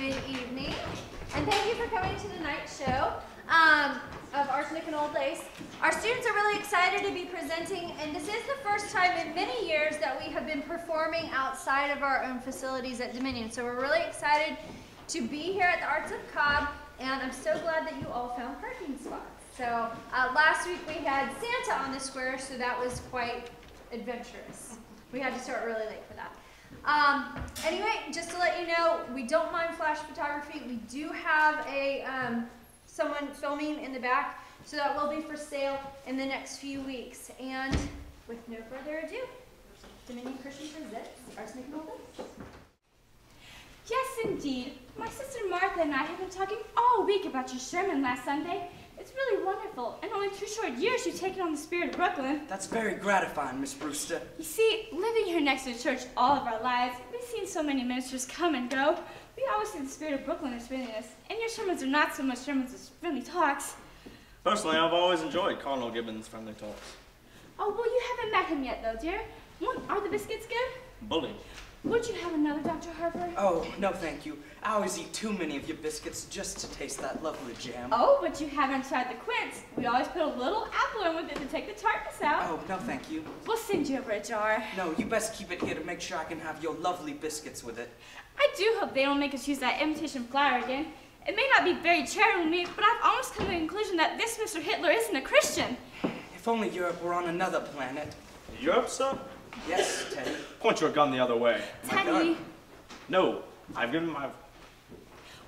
Good evening, and thank you for coming to the night show of Arsenic and Elaine. Our students are really excited to be presenting, and this is the first time in many years that we have been performing outside of our own facilities at Dominion. So we're really excited to be here at the Arts of Cobb, and I'm so glad that you all found parking spots. So last week we had Santa on the square, so that was quite adventurous. We had to start really late for that. Anyway, just to let you know, we don't mind flash photography. We do have a someone filming in the back, so that will be for sale in the next few weeks. And with no further ado, Dominion Christian presents Arsenic and Elaine. Yes, indeed. My sister Martha and I have been talking all week about your sermon last Sunday. It's really wonderful. In only 2 short years, you've taken on the spirit of Brooklyn. That's very gratifying, Miss Brewster. You see, living here next to the church all of our lives, we've seen so many ministers come and go. We always see the spirit of Brooklyn is within us, and your sermons are not so much sermons as friendly talks. Personally, I've always enjoyed Colonel Gibbons' friendly talks. Oh, well, you haven't met him yet, though, dear. Are the biscuits good? Bully. Would you have another, Dr. Harper? Oh, no thank you. I always eat too many of your biscuits just to taste that lovely jam. Oh, but you haven't tried the quince. We always put a little apple in with it to take the tartness out. Oh, no thank you. We'll send you over a jar. No, you best keep it here to make sure I can have your lovely biscuits with it. I do hope they don't make us use that imitation flour again. It may not be very charitable of me, but I've almost come to the conclusion that this Mr. Hitler isn't a Christian. If only Europe were on another planet. Europe, sir? Yes, Teddy. Point your gun the other way. Teddy. No, I've given my...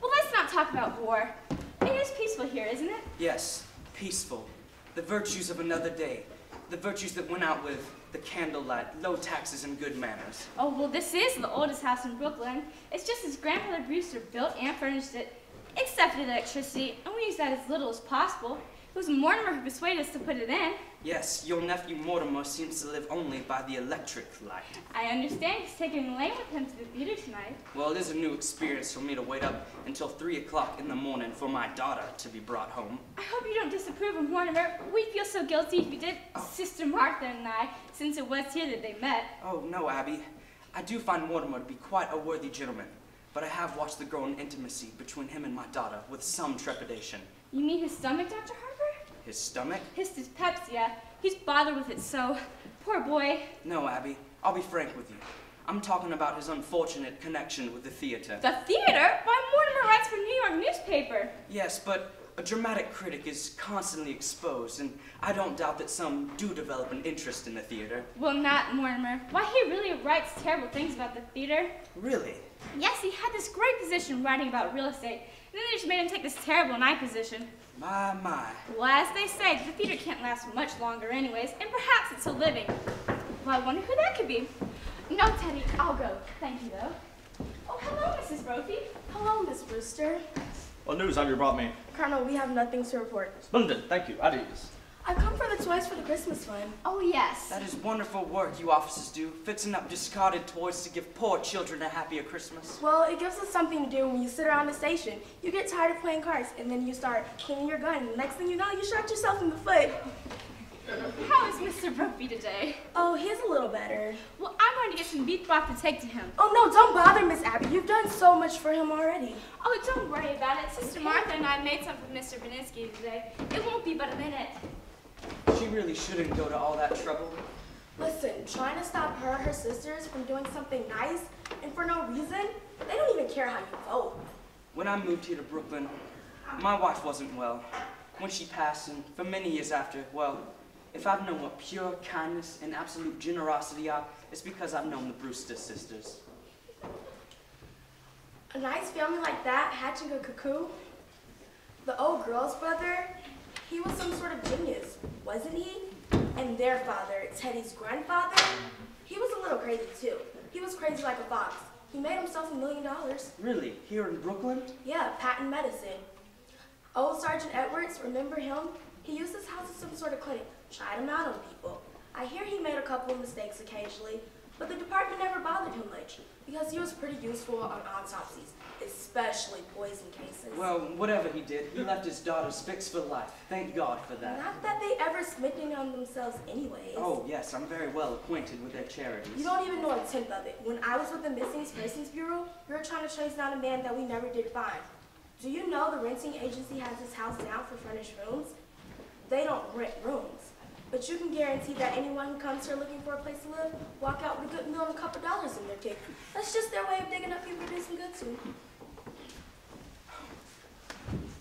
Well, let's not talk about war. It is peaceful here, isn't it? Yes, peaceful. The virtues of another day. The virtues that went out with the candlelight, low taxes, and good manners. Oh, well, this is the oldest house in Brooklyn. It's just his grandfather Brewster built and furnished it, except for the electricity, and we use that as little as possible. It was Mortimer who persuaded us to put it in. Yes, your nephew Mortimer seems to live only by the electric light. I understand he's taking Elaine with him to the theater tonight. Well, it is a new experience for me to wait up until 3 o'clock in the morning for my daughter to be brought home. I hope you don't disapprove of Mortimer. We'd feel so guilty if you did, Sister Martha and I, since it was here that they met. Oh, no, Abby. I do find Mortimer to be quite a worthy gentleman, but I have watched the growing intimacy between him and my daughter with some trepidation. You mean his stomach, Dr. Harper? His stomach? His dyspepsia. He's bothered with it so. Poor boy. No, Abby. I'll be frank with you. I'm talking about his unfortunate connection with the theater. The theater? Why, Mortimer writes for a New York newspaper. Yes, but a dramatic critic is constantly exposed, and I don't doubt that some do develop an interest in the theater. Well, not Mortimer. Why, he really writes terrible things about the theater. Really? Yes, he had this great position writing about real estate, and then they just made him take this terrible night position. My. Well, as they say, the theater can't last much longer anyways, and perhaps it's a living. Well, I wonder who that could be. No, Teddy, I'll go. Thank you, though. Oh, hello, Mrs. Brophy. Hello, Miss Brewster. What news have you brought me? Colonel, we have nothing to report. Splendid, thank you. At ease. I've come for the toys for the Christmas fund. Oh, yes. That is wonderful work you officers do, fixing up discarded toys to give poor children a happier Christmas. Well, it gives us something to do when you sit around the station. You get tired of playing cards, and then you start cleaning your gun, and the next thing you know, you shot yourself in the foot. How is Mr. Brophy today? Oh, he's a little better. Well, I'm going to get some beef broth to take to him. Oh, no, don't bother, Miss Abby. You've done so much for him already. Oh, don't worry about it. Sister Martha and I made some for Mr. Beninsky today. It won't be but a minute. She really shouldn't go to all that trouble. Listen, trying to stop her or her sisters from doing something nice, and for no reason, they don't even care how you vote. When I moved here to Brooklyn, my wife wasn't well. When she passed, and for many years after, well, if I've known what pure kindness and absolute generosity are, it's because I've known the Brewster sisters. A nice family like that hatching a cuckoo. The old girl's brother, he was some sort of genius, wasn't he? And their father, Teddy's grandfather, he was a little crazy too. He was crazy like a fox. He made himself $1 million. Really? Here in Brooklyn? Yeah, patent medicine. Old Sergeant Edwards, remember him? He used his house as some sort of clinic, tried him out on people. I hear he made a couple of mistakes occasionally, but the department never bothered him much because he was pretty useful on autopsies, especially poison cases. Well, whatever he did, he left his daughters fixed for life. Thank God for that. Not that they ever spent it on themselves anyways. Oh, yes, I'm very well acquainted with their charities. You don't even know a tenth of it. When I was with the Missing Persons Bureau, we were trying to trace down a man that we never did find. Do you know the renting agency has his house down for furnished rooms? They don't rent rooms. But you can guarantee that anyone who comes here looking for a place to live walk out with a good meal and a couple dollars in their kick. That's just their way of digging up people to do some good to.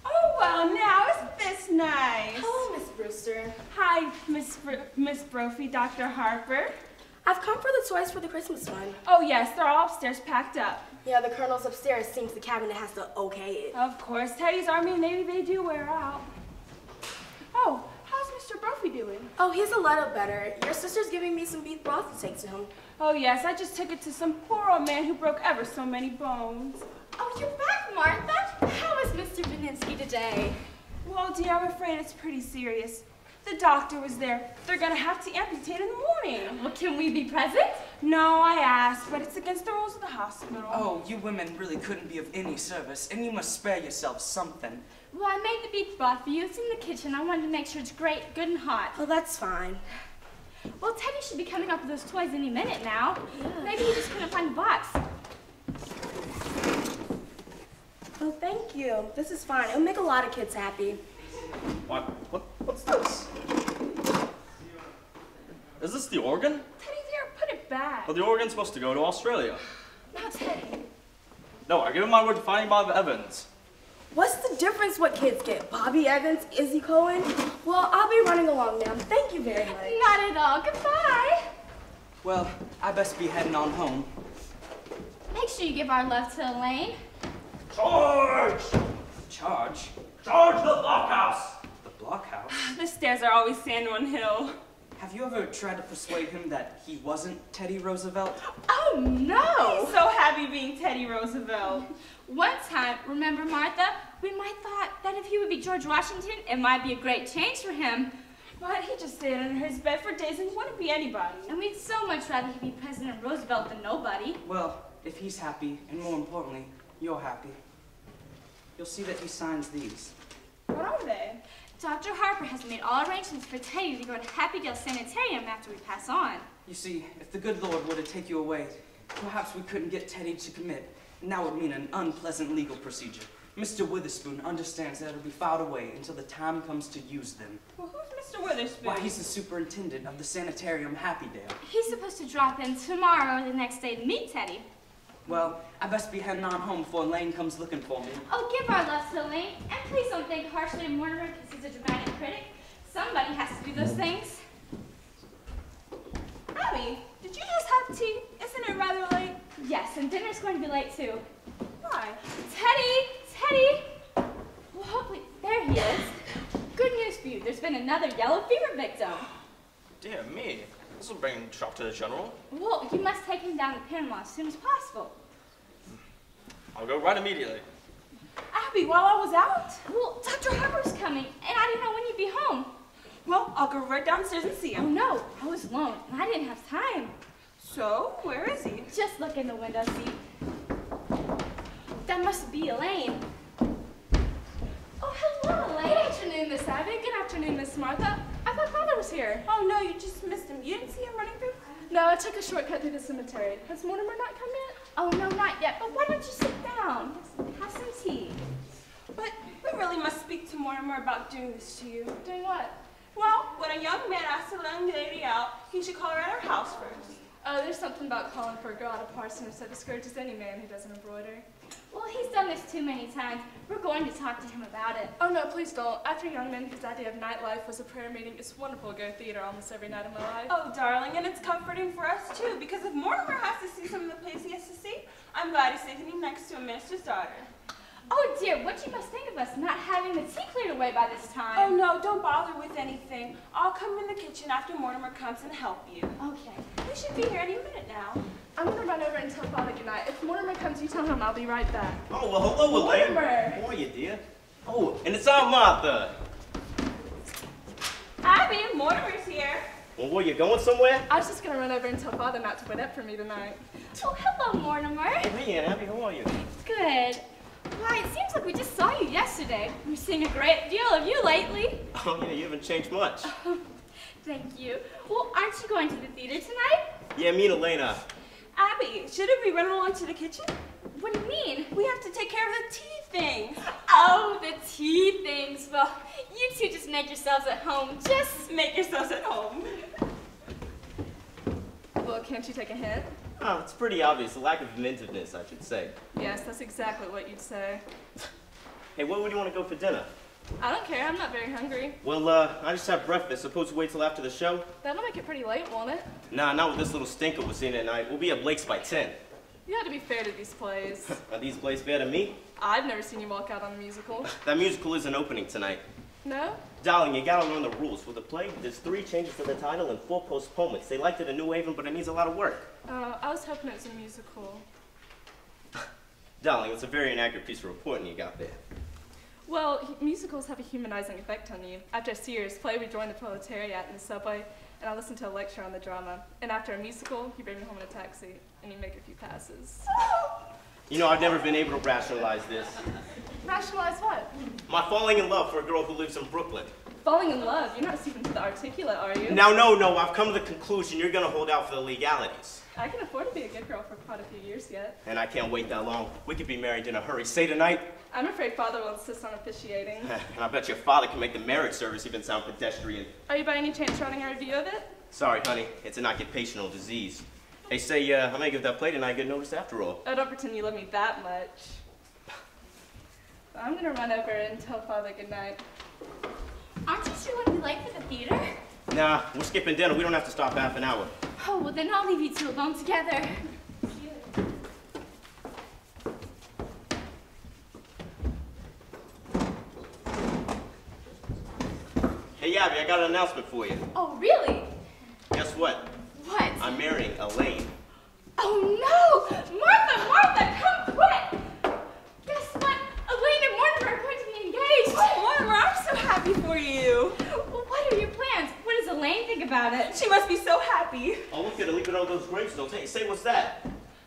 Oh, well, now isn't this nice? Hello, Miss Brewster. Hi, Miss Brophy, Dr. Harper. I've come for the toys for the Christmas fund. Oh, yes, they're all upstairs packed up. Yeah, the colonel's upstairs. Seems the cabinet has to okay it. Of course, Teddy's Army and Navy, they do wear out. Oh, how's Mr. Brophy doing? Oh, he's a little better. Your sister's giving me some beef broth to take to him. Oh, yes, I just took it to some poor old man who broke ever so many bones. Oh, you're back, Martha. How is Mr. Vininsky today? Well, dear, I'm afraid it's pretty serious. The doctor was there. They're gonna have to amputate in the morning. Well, can we be present? No, I asked, but it's against the rules of the hospital. Oh, you women really couldn't be of any service, and you must spare yourselves something. Well, I made the beef broth for you. It's in the kitchen. I wanted to make sure it's great, good and hot. Oh, that's fine. Well, Teddy should be coming up with those toys any minute now. Yeah. Maybe he just couldn't find the box. Oh, thank you. This is fine. It'll make a lot of kids happy. What's this? Is this the organ? Teddy, dear, put it back. Well, the organ's supposed to go to Australia. Now, Teddy. No, I give him my word to find Bob Evans. What's the difference what kids get? Bobby Evans, Izzy Cohen? Well, I'll be running along now. Thank you very much. Not at all. Goodbye. Well, I best be heading on home. Make sure you give our love to Elaine. Charge! Charge? Charge the blockhouse! The blockhouse? The stairs are always sand on hill. Have you ever tried to persuade him that he wasn't Teddy Roosevelt? Oh, no. He's so happy being Teddy Roosevelt. One time, remember, Martha, we might thought that if he would be George Washington, it might be a great change for him. But he just stayed under his bed for days and wouldn't be anybody. And we'd so much rather he be President Roosevelt than nobody. Well, if he's happy, and more importantly, you're happy, you'll see that he signs these. What are they? Dr. Harper has made all arrangements for Teddy to go to Happydale Sanitarium after we pass on. You see, if the good Lord were to take you away, perhaps we couldn't get Teddy to commit, and that would mean an unpleasant legal procedure. Mr. Witherspoon understands that it'll be filed away until the time comes to use them. Well, who's Mr. Witherspoon? Why, he's the superintendent of the sanitarium Happydale. He's supposed to drop in tomorrow or the next day to meet Teddy. Well, I best be heading on home before Elaine comes looking for me. Oh, give our love to Elaine, and please don't think harshly of Mortimer because he's a dramatic critic. Somebody has to do those things. Abby, did you just have tea? Isn't it rather late? Yes, and dinner's going to be late too. Why? Teddy! Well, hopefully, there he is. Good news for you, there's been another yellow fever victim. Dear me, this will bring shock to the general. Well, you must take him down to Panama as soon as possible. I'll go right immediately. Abby, while I was out? Well, Dr. Harper's coming, and I didn't know when you'd be home. Well, I'll go right downstairs and see Oh him. no, I was alone, and I didn't have time. So, where is he? Just look in the window seat. That must be Elaine. Oh, hello, Elaine. Good afternoon, Miss Abby. Good afternoon, Miss Martha. I thought Father was here. Oh no, you just missed him. You didn't see him running through? No, I took a shortcut through the cemetery. Has Mortimer not come yet? Oh, no, not yet, but why don't you sit down? Have some tea. But we really must speak to Mortimer about doing this to you. Doing what? Well, when a young man asks a young lady out, he should call her at her house first. Oh, there's something about calling for a girl at a parsonage that discourages any man who doesn't embroider. Well, he's done this too many times. We're going to talk to him about it. Oh, no, please don't. After a young man whose idea of nightlife was a prayer meeting, it's wonderful to go to theater almost every night of my life. Oh, darling, and it's comforting for us too, because if Mortimer has to see some of the plays he has to see, I'm glad he's sitting next to a minister's daughter. Oh, dear, what you must think of us not having the tea cleared away by this time. Oh no, don't bother with anything. I'll come in the kitchen after Mortimer comes and help you. Okay. We should be here any minute now. I'm going to run over and tell Father goodnight. If Mortimer comes, you tell him I'll be right back. Oh, well, hello, Elaine. Mortimer. How are you, dear? Oh, and it's Aunt Martha. Abby, Mortimer's here. Well, were you going somewhere? I was just gonna run over and tell Father not to wait up for me tonight. Oh, hello, Mortimer. Hey, Aunt Abby, how are you? Good. Why, it seems like we just saw you yesterday. We're seeing a great deal of you lately. Oh, yeah, you haven't changed much. Thank you. Well, aren't you going to the theater tonight? Yeah, me and Elaine are. Abby, shouldn't we run along to the kitchen? What do you mean? We have to take care of the tea things. Oh, the tea things. Well, you two just make yourselves at home. Just Make yourselves at home. Well, can't you take a hint? Oh, it's pretty obvious. A lack of inventiveness, I should say. Yes, that's exactly what you'd say. Hey, where would you want to go for dinner? I don't care, I'm not very hungry. Well, I just have breakfast. Suppose we wait till after the show? That'll make it pretty late, won't it? Nah, not with this little stinker we're seeing at night. We'll be at Blake's by 10. You have to be fair to these plays. Are these plays fair to me? I've never seen you walk out on a musical. That musical isn't opening tonight. No? Darling, you gotta learn the rules. For the play, there's 3 changes to the title and 4 postponements. They liked it in New Haven, but it needs a lot of work. I was hoping it was a musical. Darling, it's a very inaccurate piece of reporting you got there. Well, musicals have a humanizing effect on you. After a serious play, we join the proletariat in the subway, and I listen to a lecture on the drama. And after a musical, you bring me home in a taxi, and you make a few passes. You know, I've never been able to rationalize this. Rationalize what? My falling in love for a girl who lives in Brooklyn. Falling in love? You're not steeped into the articulate, are you? Now, no, I've come to the conclusion you're gonna hold out for the legalities. I can afford to be a good girl for quite a few years yet. And I can't wait that long. We could be married in a hurry. Say tonight. I'm afraid Father will insist on officiating. And I bet your father can make the marriage service even sound pedestrian. Are you by any chance writing a review of it? Sorry, honey. It's an occupational disease. Hey, say, I may give that play tonight good notice after all. Oh, don't pretend you love me that much. I'm gonna run over and tell Father goodnight. aren't you two going to be late for the theater? Nah, we're skipping dinner. We don't have to stop half an hour. Oh, well then I'll leave you two alone together. Hey, Abby, I got an announcement for you. Oh, really? Guess what? What? I'm marrying Elaine. Oh no! Martha, come quick! Guess what? Elaine and Mortimer are going to be engaged. Oh, Mortimer, I'm so happy for you. Well, what are your plans? What does Elaine think about it? She must be so happy. Oh, look at her leaving all those gravestones. Hey, say, what's that?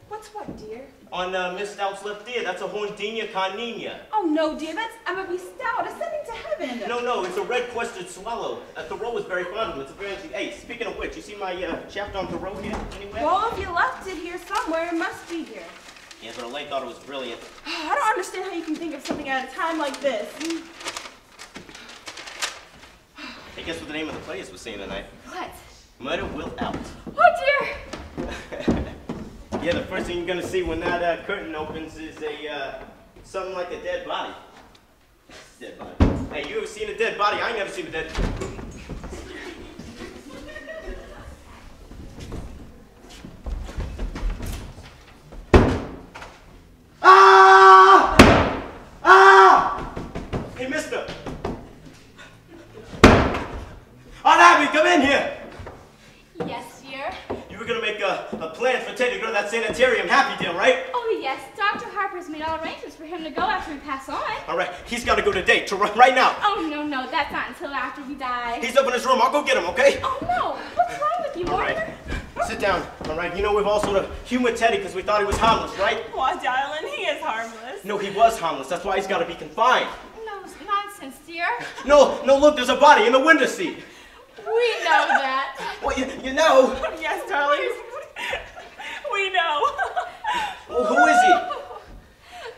What's what, dear? On Miss Stout's left ear, that's a Horndinia carnina. Oh, no, dear, that's Emma B. Stout ascending to heaven. No, it's a red-quested swallow. Thoreau is very fond of it. It's a very... Hey, speaking of which, you see my chapter on Thoreau here anywhere? Well, if you left it here somewhere, it must be here. Yeah, but Elaine thought it was brilliant. I don't understand how you can think of something at a time like this. Hey, guess what the name of the play is we're seeing tonight? What? Murder Will Out. Oh dear! Yeah, the first thing you're gonna see when that curtain opens is something like a dead body. Dead body. Hey, you ever seen a dead body? I ain't never seen a dead. Ah! Ah! Hey, mister. Aunt Abby, come in here. Yes, dear. You were gonna make a plan for Ted to go to that sanitarium Happy Deal, right? Oh yes, Dr. Harper's made all arrangements for him to go after we pass on. All right, he's got to go today, right now. Oh no, that's not until after we die. He's up in his room. I'll go get him, okay? Oh no, what's wrong with you, All Mortimer? right, sit down. All right, you know we've all sort of humored Teddy because we thought he was harmless, right? Why, darling, he is harmless. No, he was harmless. That's why he's got to be confined. No, it's nonsense, dear. No, look, there's a body in the window seat. We know that. Well, you know. Yes, darling. We know. Well, who is he?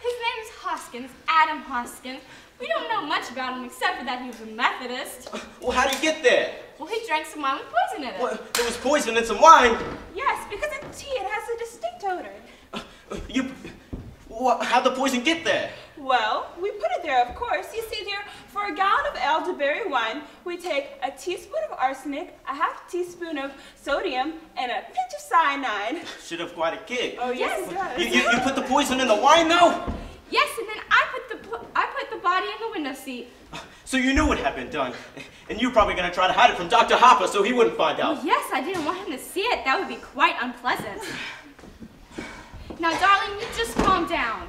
His name is Hoskins, Adam Hoskins. We don't know much about him except for that he was a Methodist. Well, how'd he get there? Well, he drank some wine with poison in it. Well, there was poison in some wine. Yes, because it's tea. It has a distinct odor. How'd the poison get there? Well, we put it there, of course. You see, dear, for a gallon of elderberry wine, we take a teaspoon of arsenic, a half teaspoon of sodium, and a pinch of cyanide. Should have quite a kick. Oh, yes, it does. You put the poison in the wine, though? Yes, and then I put the body in the window seat. So you knew what had been done. And you were probably going to try to hide it from Dr. Harper so he wouldn't find out. Well, yes, I didn't want him to see it. That would be quite unpleasant. Now, darling, you just calm down.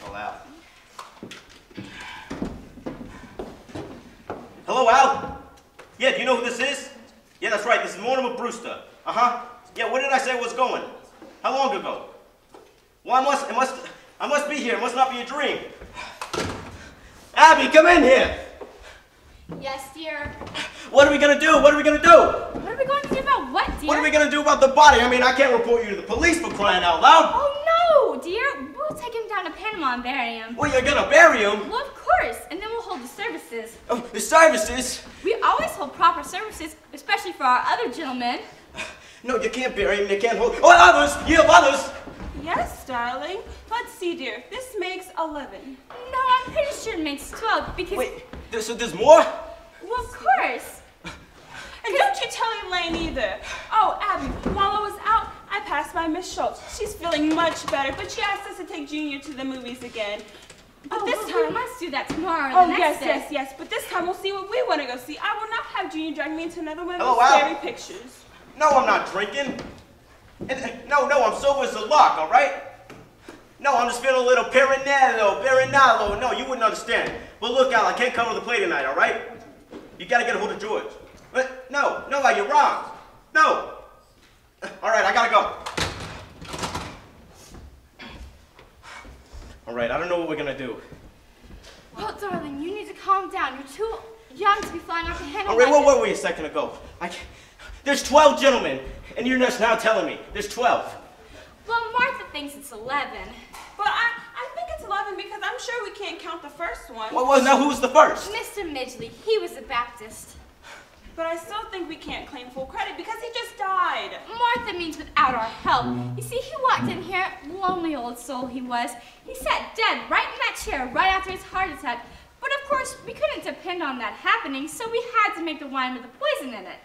Call out. Hello, Al. Yeah, do you know who this is? Yeah, that's right. This is Mortimer and Brewster. Yeah, where did I say was going? How long ago? Well, I must be here. It must not be a dream. Abby, come in here. Yes, dear. What are we gonna do? What are we gonna do? What are we going to do about what, dear? What are we gonna do about the body? I mean, I can't report you to the police for crying out loud. Oh, no, dear. We'll take him down to Panama and bury him. Well, you're gonna bury him? Well, of course. And then we'll hold the services. Oh, the services? We always hold proper services, especially for our other gentlemen. No, you can't bury him. You can't hold... Oh, others! You have others! Yes, darling. Let's see, dear. This makes 11. No, I'm pretty sure it makes 12 because... Wait, so there's more? Well, of course. And don't you tell Elaine either. Oh, Abby, while I was out, I passed by Miss Schultz. She's feeling much better, but she asked us to take Junior to the movies again. But this time... we must do that tomorrow or Oh, the next day. yes. But this time we'll see what we want to go see. I will not have Junior drag me into another one of Hello, those Al. scary pictures. No, I'm not drinking. No, I'm sober as a lark, all right? No, I'm just feeling a little Perinalo. No, you wouldn't understand. But look, Al, I can't come to the play tonight, all right? You gotta get a hold of George. But no, Al, you're wrong. No. All right, I gotta go. All right, I don't know what we're gonna do. Well, darling, you need to calm down. You're too young to be flying off the handle. All right, what were we a second ago? There's 12 gentlemen, and you're just now telling me there's 12. Well, Martha thinks it's 11. But I think it's 11 because I'm sure we can't count the first one. Well, now who was the first? Mr. Midgley, he was a Baptist. But I still think we can't claim full credit because he just died. Martha means without our help. You see, he walked in here, lonely old soul he was. He sat dead right in that chair right after his heart attack. But of course, we couldn't depend on that happening, so we had to make the wine with the poison in it.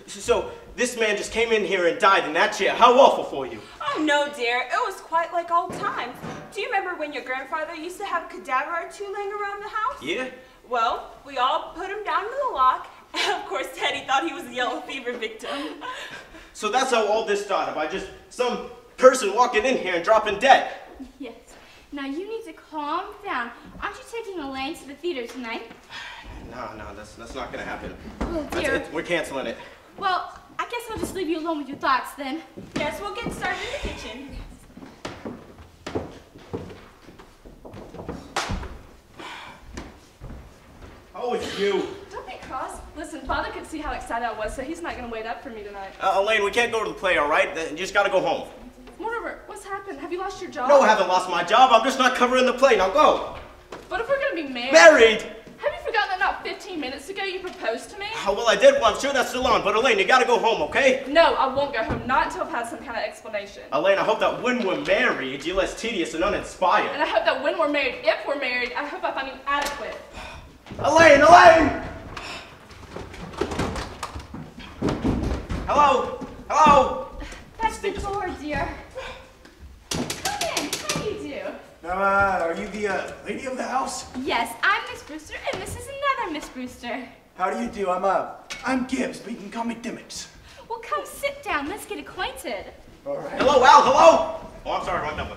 So this man just came in here and died in that chair. How awful for you. Oh, no, dear. It was quite like old times. Do you remember when your grandfather used to have a cadaver or two laying around the house? Yeah? Well, we all put him down in the lock, and of course Teddy thought he was a yellow fever victim. So that's how all this started, by just some person walking in here and dropping dead. Yes. Now you need to calm down. Aren't you taking Elaine to the theater tonight? No, that's not gonna happen. Oh, That's dear. it. We're canceling it. Well, I guess I'll just leave you alone with your thoughts then. Yes, we'll get started in the kitchen. Oh, it's you. Don't be cross. Listen, Father could see how excited I was, so he's not going to wait up for me tonight. Elaine, we can't go to the play, all right? You just gotta go home. Mortimer, what's happened? Have you lost your job? No, I haven't lost my job. I'm just not covering the play. Now go. But if we're going to be married... Married? Have you forgotten that not 15 minutes ago you proposed to me? Oh, well, I did. Well, I'm sure that's still on. But Elaine, you gotta go home, okay? No, I won't go home. Not until I've had some kind of explanation. Elaine, I hope that when we're married, you're less tedious and uninspired. And I hope that when we're married, if we're married, I hope I find you adequate. Elaine! Hello? That's the door, dear. Come in. How do you do? Are you the lady of the house? Yes, I'm Miss Brewster, and this is another Miss Brewster. How do you do? I'm Gibbs, but you can call me Dimmicks. Well, come sit down. Let's get acquainted. All right. Hello, Al, hello? Oh, I'm sorry, wrong number.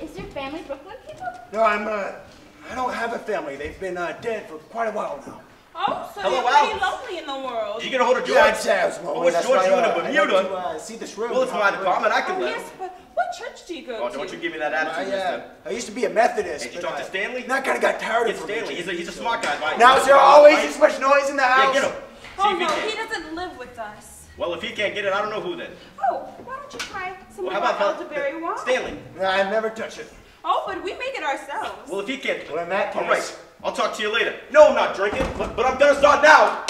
Is your family Brooklyn people? No, I don't have a family. They've been dead for quite a while now. Oh, so Hello, you're pretty Al. lonely in the world. Did you get a hold of George? Yeah, I'd say I was lonely. Oh, what's That's George why, doing in I'd Bermuda? like to see this room. Well, it's my department. I can Oh, let yes, him. but what church do you go Oh, to? don't you give me that attitude, mister. I used to be a Methodist. Hey, did you but talk to Stanley? That kind of got tired It's of Stanley. religion. He's a smart guy. Right? Now is there always this much noise in the Yeah, house? get him. Oh, See if no, he he can. doesn't live with us. Well, if he can't get it, I don't know who then. Oh, why don't you try some Well, of how our about elderberry wine? Stanley? Nah, I never touch it. Oh, but we make it ourselves. Well, if he can't... Well, in that case... All right. I'll talk to you later. No, I'm not drinking, but I'm gonna start now.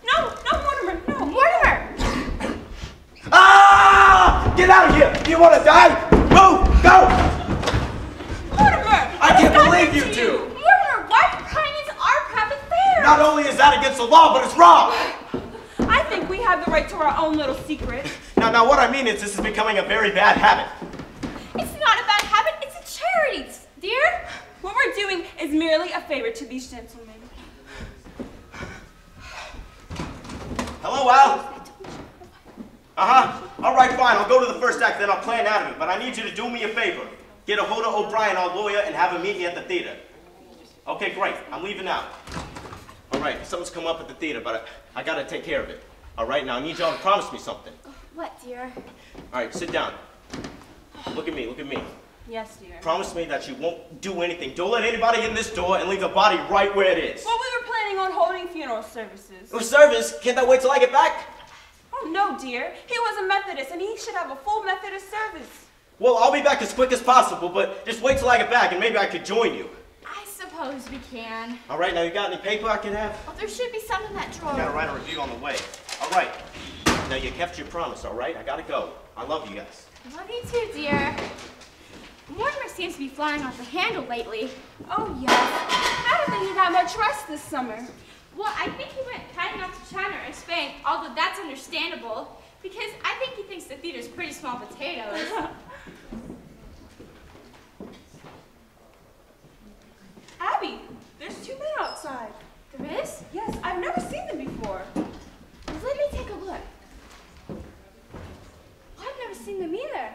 No, Mortimer, no. Mortimer! Ah! Get out of here! Do you want to die? Move! Go! Mortimer! I can't what believe happened you to two! Mortimer, why are you crying into our private affairs? Not only is that against the law, but it's wrong! I think we have the right to our own little secret. Now what I mean is this is becoming a very bad habit. It's not a bad habit, it's a charity, dear. What we're doing is merely a favor to these gentlemen. Hello, Al? Uh-huh. All right, fine. I'll go to the first act, then I'll plan out of it. But I need you to do me a favor. Get a hold of O'Brien, our lawyer, and have him meet me at the theater. Okay, great. I'm leaving now. All right, something's come up at the theater, but I gotta take care of it. All right, now I need y'all to promise me something. What, dear? All right, sit down. Look at me, look at me. Yes, dear. Promise me that you won't do anything. Don't let anybody in this door and leave the body right where it is. Well, we were planning on holding funeral services. Oh, service? Can't that wait till I get back? Oh, no, dear. He was a Methodist, and he should have a full Methodist service. Well, I'll be back as quick as possible, but just wait till I get back and maybe I could join you. I suppose we can. All right, now you got any paper I can have? Oh, there should be some in that drawer. I gotta write a review on the way. All right. Now you kept your promise, all right? I gotta go. I love you guys. Love you too, dear. Mortimer seems to be flying off the handle lately. Oh, yes. How did they need that much rest this summer? Well, I think he went kiting off to China or Spain, although that's understandable, because I think he thinks the theater's pretty small potatoes. Abby, there's 2 men outside. There is? Yes, I've never seen them before. Well, let me take a look. Well, I've never seen them either.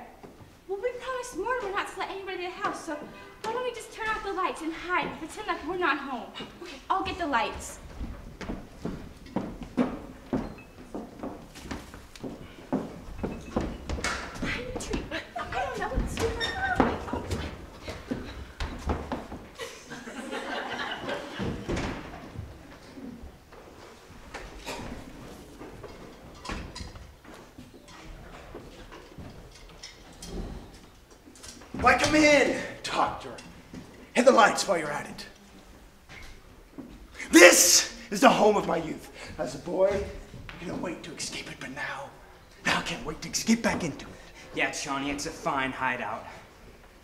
Well, we promised Mortimer not to let anybody in the house, so why don't we just turn off the lights and hide and pretend like we're not home? Okay, I'll get the lights. Pine tree. I don't know what's super. Why, come in, doctor. Hit the lights while you're at it. This is the home of my youth. As a boy, I couldn't wait to escape it, but now I can't wait to get back into it. Yeah, Johnny, it's a fine hideout.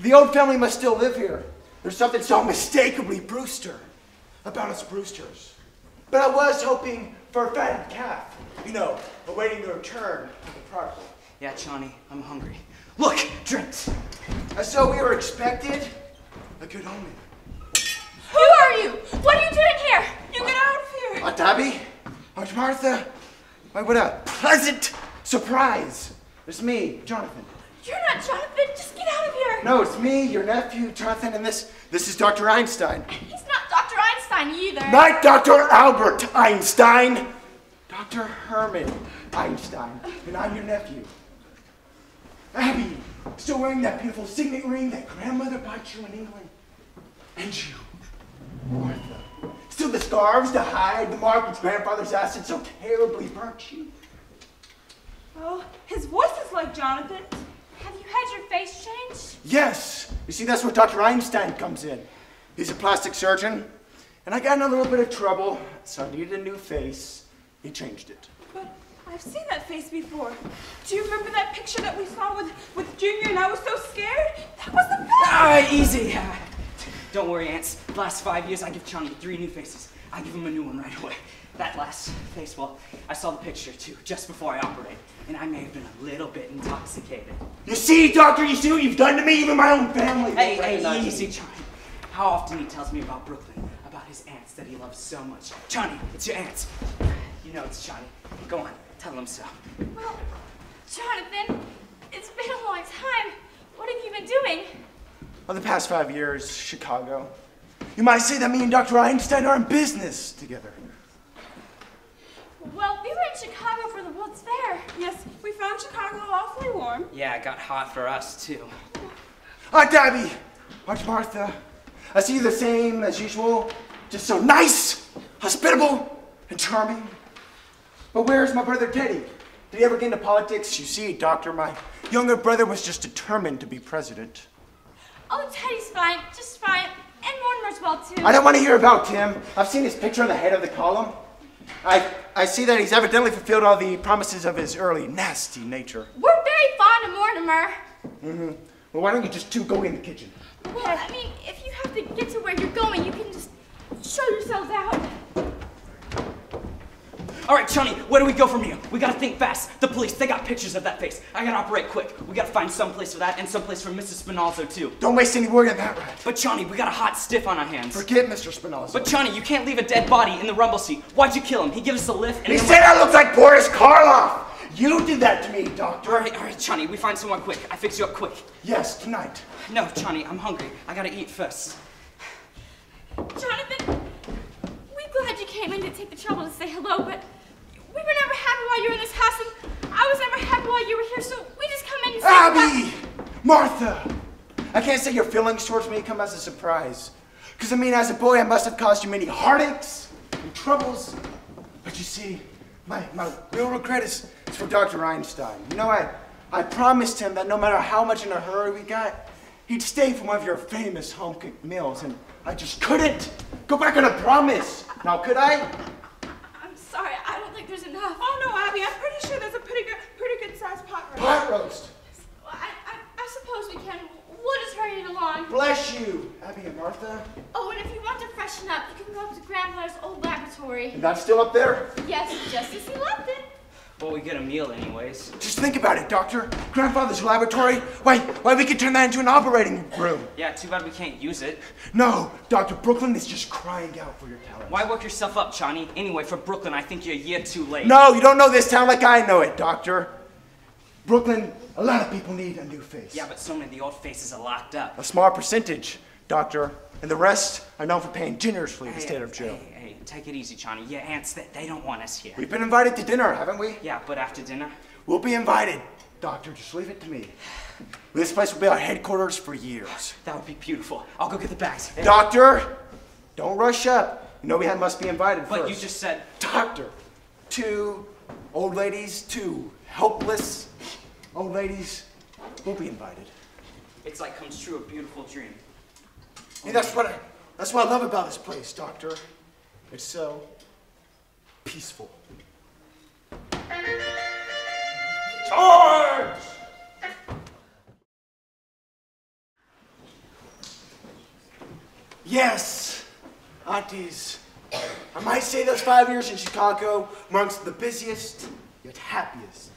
The old family must still live here. There's something so unmistakably Brewster about us Brewsters. But I was hoping for a fatted calf, you know, awaiting the return of the prodigal. Yeah, Johnny, I'm hungry. Look, drinks. And so we were expected. A good omen. Who are you? What are you doing here? You get out of here. Aunt Abby? Aunt Martha? Why, what a pleasant surprise. It's me, Jonathan. You're not Jonathan. Just get out of here. No, it's me, your nephew, Jonathan, and this is Dr. Einstein. He's not Dr. Einstein either. Not Dr. Albert Einstein. Dr. Herman Einstein, and I'm your nephew. Abby, still wearing that beautiful signet ring that grandmother bought you in England. And you, Martha, still the scarves to hide the mark which grandfather's acid so terribly burnt you. Oh, his voice is like Jonathan. Have you had your face changed? Yes, you see, that's where Dr. Einstein comes in. He's a plastic surgeon, and I got in a little bit of trouble, so I needed a new face. He changed it. But I've seen that face before. Do you remember that picture that we saw with Junior and I was so scared? That was the best! Easy. Don't worry, Ants. The last 5 years, I give Johnny 3 new faces. I give him a new one right away. That last face, well, I saw the picture too, just before I operate, and I may have been a little bit intoxicated. You see, doctor, you see what you've done to me, even my own family. Hey, easy, Johnny. How often he tells me about Brooklyn, about his aunts that he loves so much. Johnny, it's your aunts. You know it's Johnny. Go on, tell him so. Well, Jonathan, it's been a long time. What have you been doing? Well, the past 5 years, Chicago. You might say that me and Dr. Einstein are in business together. Well, we were in Chicago for the World's Fair. Yes, we found Chicago awfully warm. Yeah, it got hot for us too. Aunt Abby, Aunt Martha, I see you the same as usual, just so nice, hospitable, and charming. But where's my brother Teddy? Did he ever get into politics? You see, doctor, my younger brother was just determined to be president. Oh, Teddy's fine, just fine. And Mortimer's well, too. I don't want to hear about Tim. I've seen his picture on the head of the column. I see that he's evidently fulfilled all the promises of his early nasty nature. We're very fond of Mortimer. Mm-hmm. Well, why don't you just two go in the kitchen? Well, I mean, if you have to get to where you're going, you can just show yourselves out. All right, Johnny, where do we go from here? We gotta think fast. The police, they got pictures of that face. I gotta operate quick. We gotta find some place for that and some place for Mrs. Spinalzo, too. Don't waste any word on that, Rat. But Johnny, we got a hot stiff on our hands. Forget Mr. Spinalzo. But Johnny, you can't leave a dead body in the rumble seat. Why'd you kill him? He gave us a lift and he said I looked like Boris Karloff. You did that to me, Doctor. All right, Johnny, we find someone quick. I fix you up quick. Yes, tonight. No, Johnny, I'm hungry. I gotta eat first. Jonathan, we're glad you came in to take the trouble to say hello, but we were never happy while you were in this house, and I was never happy while you were here, so we just come in and say Abby! Martha! I can't say your feelings towards me come as a surprise. Because, I mean, as a boy, I must have caused you many heartaches and troubles. But you see, my real regret is for Dr. Einstein. You know, I promised him that no matter how much in a hurry we got, he'd stay for one of your famous home-cooked meals, and I just couldn't go back on a promise. Now, could I? I'm sorry, I don't think there's enough. Oh no, Abby, I'm pretty sure there's a pretty good sized pot roast. Pot roast. Well, I suppose we can. We'll just hurry it along. Bless you, Abby and Martha. Oh, and if you want to freshen up, you can go up to Grandfather's old laboratory. And that's still up there? Yes, just as he left it. Well, we get a meal anyways. Just think about it, Doctor. Grandfather's laboratory. Why, we could turn that into an operating room. Yeah, too bad we can't use it. No, Dr. Brooklyn is just crying out for your talent. Why work yourself up, Johnny? Anyway, for Brooklyn, I think you're a year too late. No, you don't know this town like I know it, Doctor. Brooklyn, a lot of people need a new face. Yeah, but so many of the old faces are locked up. A small percentage, Doctor. And the rest are known for paying generously to stay out of jail. Hey, take it easy, Johnny. Your aunts, they don't want us here. We've been invited to dinner, haven't we? Yeah, but after dinner? We'll be invited. Doctor, just leave it to me. This place will be our headquarters for years. That would be beautiful. I'll go get the bags. Hey. Doctor, don't rush up. You know we must be invited first. But you just said... Doctor, 2 old ladies, 2 helpless old ladies will be invited. It's like comes true, a beautiful dream. Hey, that's what I love about this place, Doctor. It's so peaceful. Charge! Yes, aunties. I might say those 5 years in Chicago were amongst the busiest yet happiest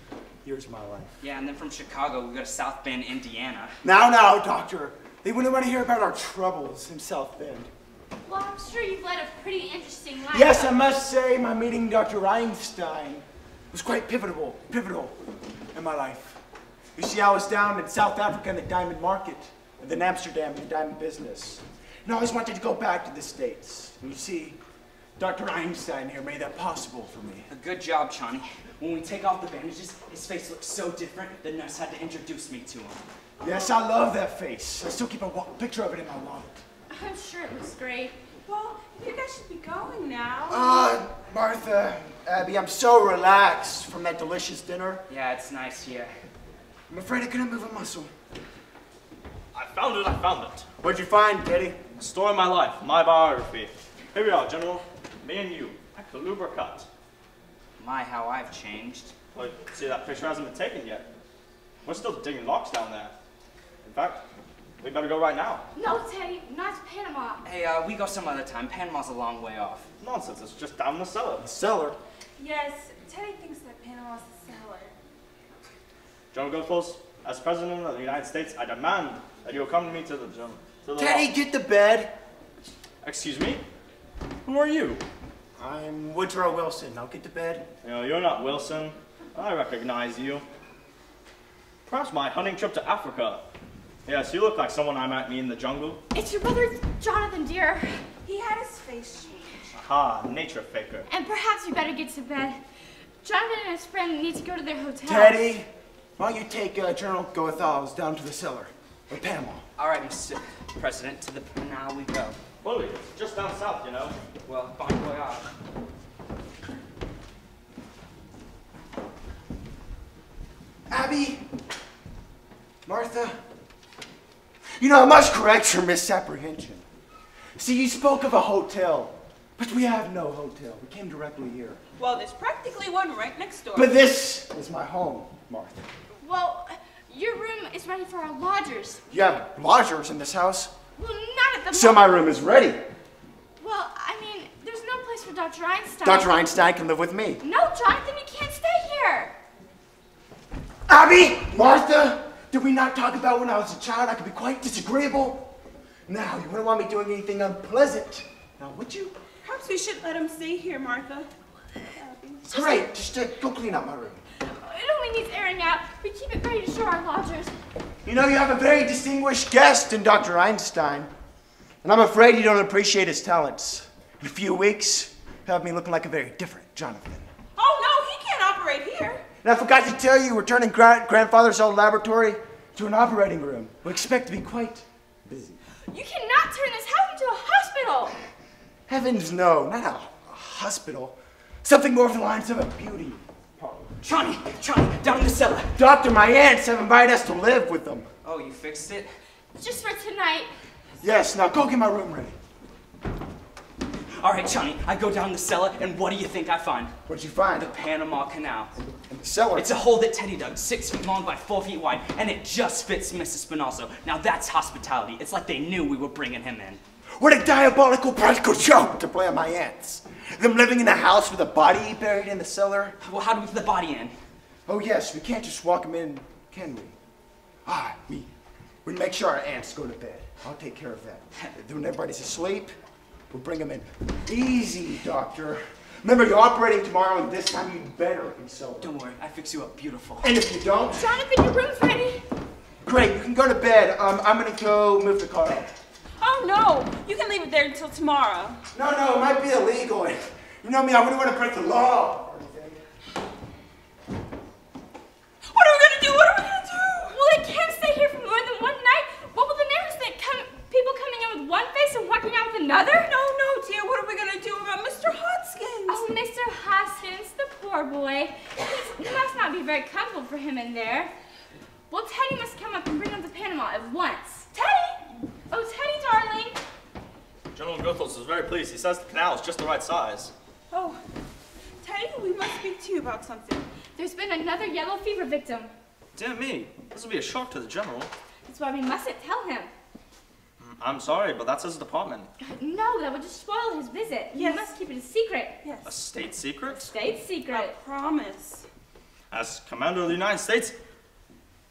years of my life. Yeah, and then from Chicago, we go to South Bend, Indiana. Now, Doctor. They wouldn't want to hear about our troubles in South Bend. Well, I'm sure you've led a pretty interesting life. Yes, I must say my meeting Dr. Einstein was quite pivotal in my life. You see, I was down in South Africa in the diamond market, and then Amsterdam in the diamond business. And I always wanted to go back to the States. And you see, Dr. Einstein here made that possible for me. A good job, Johnny. When we take off the bandages, his face looks so different, the nurse had to introduce me to him. Yes, I love that face. I still keep a picture of it in my wallet. I'm sure it looks great. Well, you guys should be going now. Martha, Abby, I'm so relaxed from that delicious dinner. Yeah, it's nice here. I'm afraid I couldn't move a muscle. I found it. What'd you find, Teddy? A story of my life, my biography. Here we are, General. Me and you, a Kaluba cut. My, how I've changed. Well, see, that picture hasn't been taken yet. We're still digging locks down there. In fact, we better go right now. No, Teddy, not to Panama. Hey, we go some other time. Panama's a long way off. Nonsense, it's just down in the cellar. The cellar? Yes, Teddy thinks that Panama's the cellar. General Goethals, as President of the United States, I demand that you accompany me to the Teddy, lock. get to bed. Excuse me? Who are you? I'm Woodrow Wilson. Now get to bed. You know, you're not Wilson. I recognize you. Perhaps my hunting trip to Africa. Yes, you look like someone I might meet in the jungle. It's your brother, Jonathan, dear. He had his face changed. Aha, nature faker. And perhaps you better get to bed. Jonathan and his friend need to go to their hotel. Teddy, why don't you take General Goethals down to the cellar in Panama? All right, Mr. President, to the now we go. Bully, it's just down south, you know. Well, bon voyage. Abby, Martha, you know, I must correct your misapprehension. See, you spoke of a hotel, but we have no hotel. We came directly here. Well, there's practically one right next door. But this is my home, Martha. Well, your room is ready for our lodgers. You have lodgers in this house? Well, not at the So my room is ready. Well, I mean, there's no place for Dr. Einstein. Dr. Einstein can live with me. No, Jonathan, you can't stay here. Abby! Martha! Did we not talk about when I was a child I could be quite disagreeable? Now, you wouldn't want me doing anything unpleasant. Now, would you? Perhaps we should let him stay here, Martha. Great, just go clean out my room. It'll definitely needs airing out. We keep it ready to show our lodgers. You know, you have a very distinguished guest in Dr. Einstein. And I'm afraid you don't appreciate his talents. In a few weeks, he'll have me looking like a very different Jonathan. Oh, no, he can't operate here. And I forgot to tell you, we're turning grandfather's old laboratory to an operating room. We expect to be quite busy. You cannot turn this house into a hospital. Heavens no, not a hospital. Something more of the lines of a beauty parlor. Johnny, down in the cellar. Doctor, my aunts have invited us to live with them. Oh, you fixed it? Just for tonight. Yes, now go get my room ready. All right, Johnny, I go down the cellar, and what do you think I find? What'd you find? The Panama Canal. In the cellar? It's a hole that Teddy dug, 6 feet long by 4 feet wide, and it just fits Mrs. Spinozzo. Now that's hospitality. It's like they knew we were bringing him in. What a diabolical practical joke to play on my aunts. Them living in a house with a body buried in the cellar. Well, how do we get the body in? Oh yes, we can't just walk them in, can we? We make sure our aunts go to bed. I'll take care of that. When everybody's asleep, we'll bring them in. Easy, doctor. Remember, you're operating tomorrow, and this time you better be sober. Don't worry, I fix you up beautiful. And if you don't... Jonathan, your room's ready. Great, you can go to bed. I'm gonna go move the car up. Oh, no, you can leave it there until tomorrow. No, it might be illegal. You know me, I wouldn't want to break the law. What are we gonna do? What are we gonna do? Well, it can't stay here for more than one night. What will the neighbors think? People coming in with one face and walking out with another? No, dear, what are we gonna do about Mr. Hoskins? Oh, Mr. Hoskins, the poor boy. It must not be very comfortable for him in there. Well, Teddy must come up and bring him to Panama at once. Teddy! Oh, Teddy, darling. General Goethals is very pleased. He says the canal is just the right size. Oh, Teddy, we must speak to you about something. There's been another yellow fever victim. Dear me, this will be a shock to the general. That's why we mustn't tell him. I'm sorry, but that's his department. No, that would just spoil his visit. Yes. We must keep it a secret. Yes. A state secret? State secret. I promise. As Commander of the United States,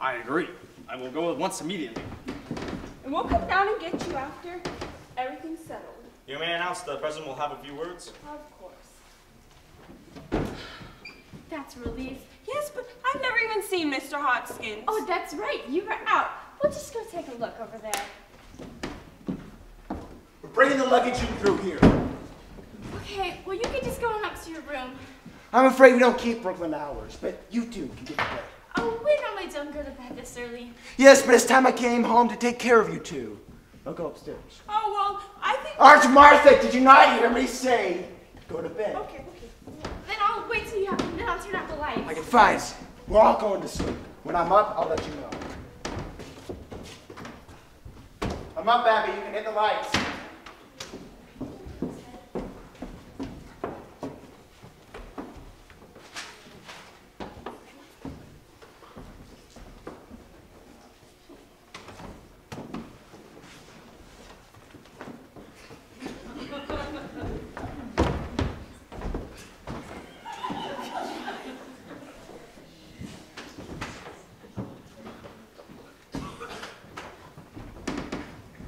I agree. I will go at once immediately. And we'll come down and get you after everything's settled. You may announce the President will have a few words. Of course. That's a relief. Yes, but I've never even seen Mr. Hoskins. Oh, that's right. You were out. We'll just go take a look over there. We're bringing the luggage in through here. Okay, well, you can just go on up to your room. I'm afraid we don't keep Brooklyn hours, but you two can get to bed. Oh, we normally don't go to bed this early. Yes, but it's time I came home to take care of you two. I'll go upstairs. Oh, well, I think... Aunt Martha, did you not hear me say go to bed? Okay. Then I'll wait till you have to, then I'll turn out the lights. Okay, fine. We're all going to sleep. When I'm up, I'll let you know. I'm up, Abby. You can hit the lights.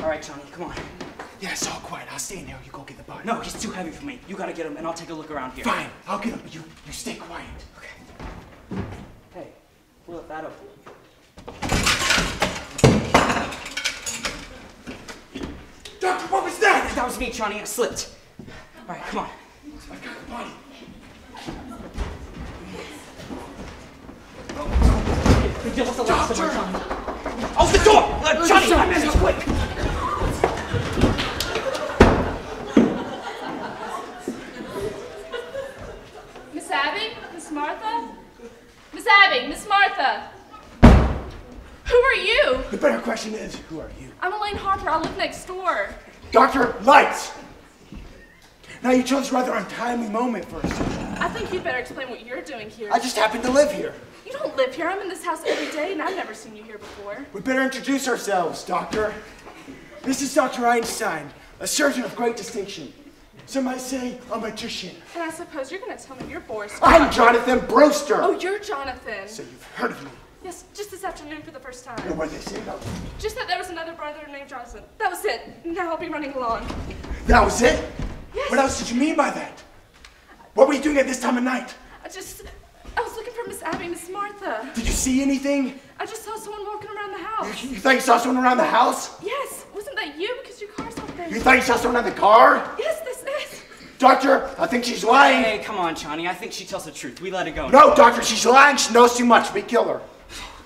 All right, Johnny, come on. Yeah, it's all quiet. I'll stay in here. You go get the body. No, he's too heavy for me. You gotta get him, and I'll take a look around here. Fine. I'll get him. You stay quiet. Okay. Hey, pull up that up. Doctor, what was that? That was me, Johnny. I slipped. All right, come on. I got the body. You left the light somewhere, Johnny. Oh, the door! Johnny, I meant it quick! Miss Abby? Miss Martha? Miss Abby, Miss Martha! Who are you? The better question is, who are you? I'm Elaine Harper. I live next door. Doctor, lights! Now you chose a rather untimely moment for us. I think you'd better explain what you're doing here. I just happen to live here. You don't live here. I'm in this house every day, and I've never seen you here before. We better introduce ourselves, Doctor. This is Dr. Einstein, a surgeon of great distinction. Some might say a magician. And I suppose you're going to tell me your boy's... I'm Jonathan Brewster. Oh, you're Jonathan. So you've heard of me. Yes, just this afternoon for the first time. And what did they say about me? Just that there was another brother named Jonathan. That was it. Now I'll be running along. That was it? Yes. What else did you mean by that? What were you doing at this time of night? I just... I was looking for Miss Abby and Miss Martha. Did you see anything? I just saw someone walking around the house. You thought you saw someone around the house? Yes, wasn't that you? Because your car's out there. You thought you saw someone in the car? Yes, this is. Doctor, I think she's lying. Hey, come on, Johnny. I think she tells the truth. We let it go. No, doctor, she's lying. She knows too much. We kill her.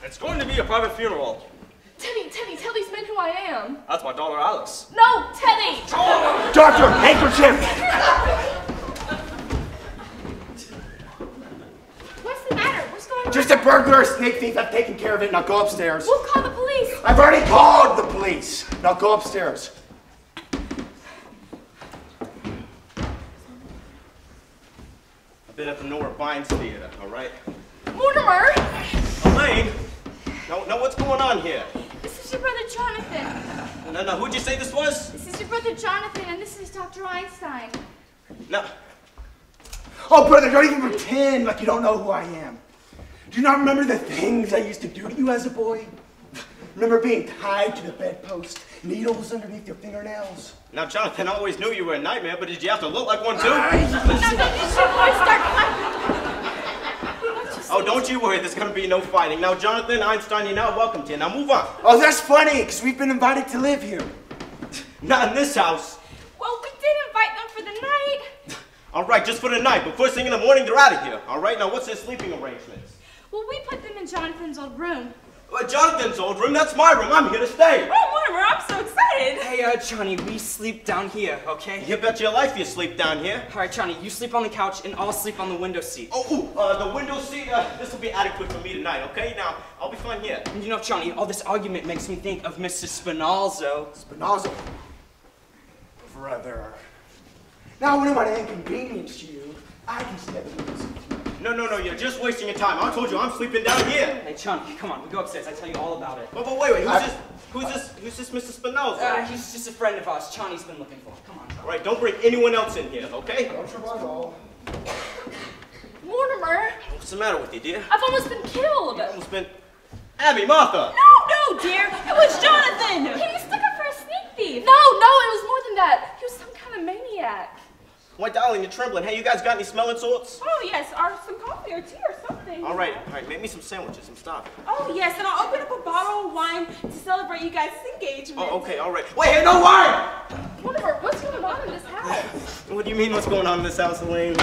It's going to be a private funeral. Teddy, tell these men who I am. That's my daughter Alice. No, Teddy! Doctor, handkerchief! What's the matter? What's going on? Just a burglar, a snake thief. I've taken care of it. Now go upstairs. We'll call the police. I've already called the police. Now go upstairs. I've been at the Nora Vines Theater, all right? Mortimer! Elaine! No, what's going on here? This is your brother Jonathan. No, who'd you say this was? This is your brother Jonathan, and this is Dr. Einstein. No. Oh, brother, don't even pretend like you don't know who I am. Do you not remember the things I used to do to you as a boy? Remember being tied to the bedpost, needles underneath your fingernails? Now, Jonathan, I always knew you were a nightmare, but did you have to look like one too? Now, don't you two boys start fighting. Oh, don't you worry, there's gonna be no fighting. Now, Jonathan, Einstein, you're now welcome here. Now, move on. Oh, that's funny, because we've been invited to live here. Not in this house. Well, we did invite them for the night. All right, just for the night, but first thing in the morning, they're out of here. All right, now what's their sleeping arrangements? Well, we put them in Jonathan's old room. Jonathan's old room, that's my room. I'm here to stay. Oh, Mortimer, I'm so excited. Hey, Johnny, we sleep down here, okay? You bet your life you sleep down here. All right, Johnny, you sleep on the couch, and I'll sleep on the window seat. The window seat, this will be adequate for me tonight, okay? Now, I'll be fine here. And you know, Johnny, all this argument makes me think of Mrs. Spinalzo. Spinalzo. Brother. Now, when I'm at inconvenience to you, I can stay at the window seat. No, you're just wasting your time. I told you I'm sleeping down here. Hey, Johnny, come on, we go upstairs. I tell you all about it. But wait, who's this Mr. Spinalzo? He's just a friend of ours. Johnny's been looking for him. Come on, Johnny. All right, don't bring anyone else in here, okay? Don't you worry at all. Mortimer! What's the matter with you, dear? I've almost been killed! You've almost been... Abby, Martha! No, dear, it was Jonathan. He mistook her for a sneak thief. No, it was more than that. He was some kind of maniac. Why, darling, you're trembling. Hey, you guys got any smelling salts? Oh, yes, or some coffee or tea or something. All right, make me some sandwiches. I'm starving. Oh, yes, and I'll open up a bottle of wine to celebrate you guys' engagement. Oh, okay, all right. Wait, hey, no wine! Mortimer, what's going on in this house? What do you mean, what's going on in this house, Elaine?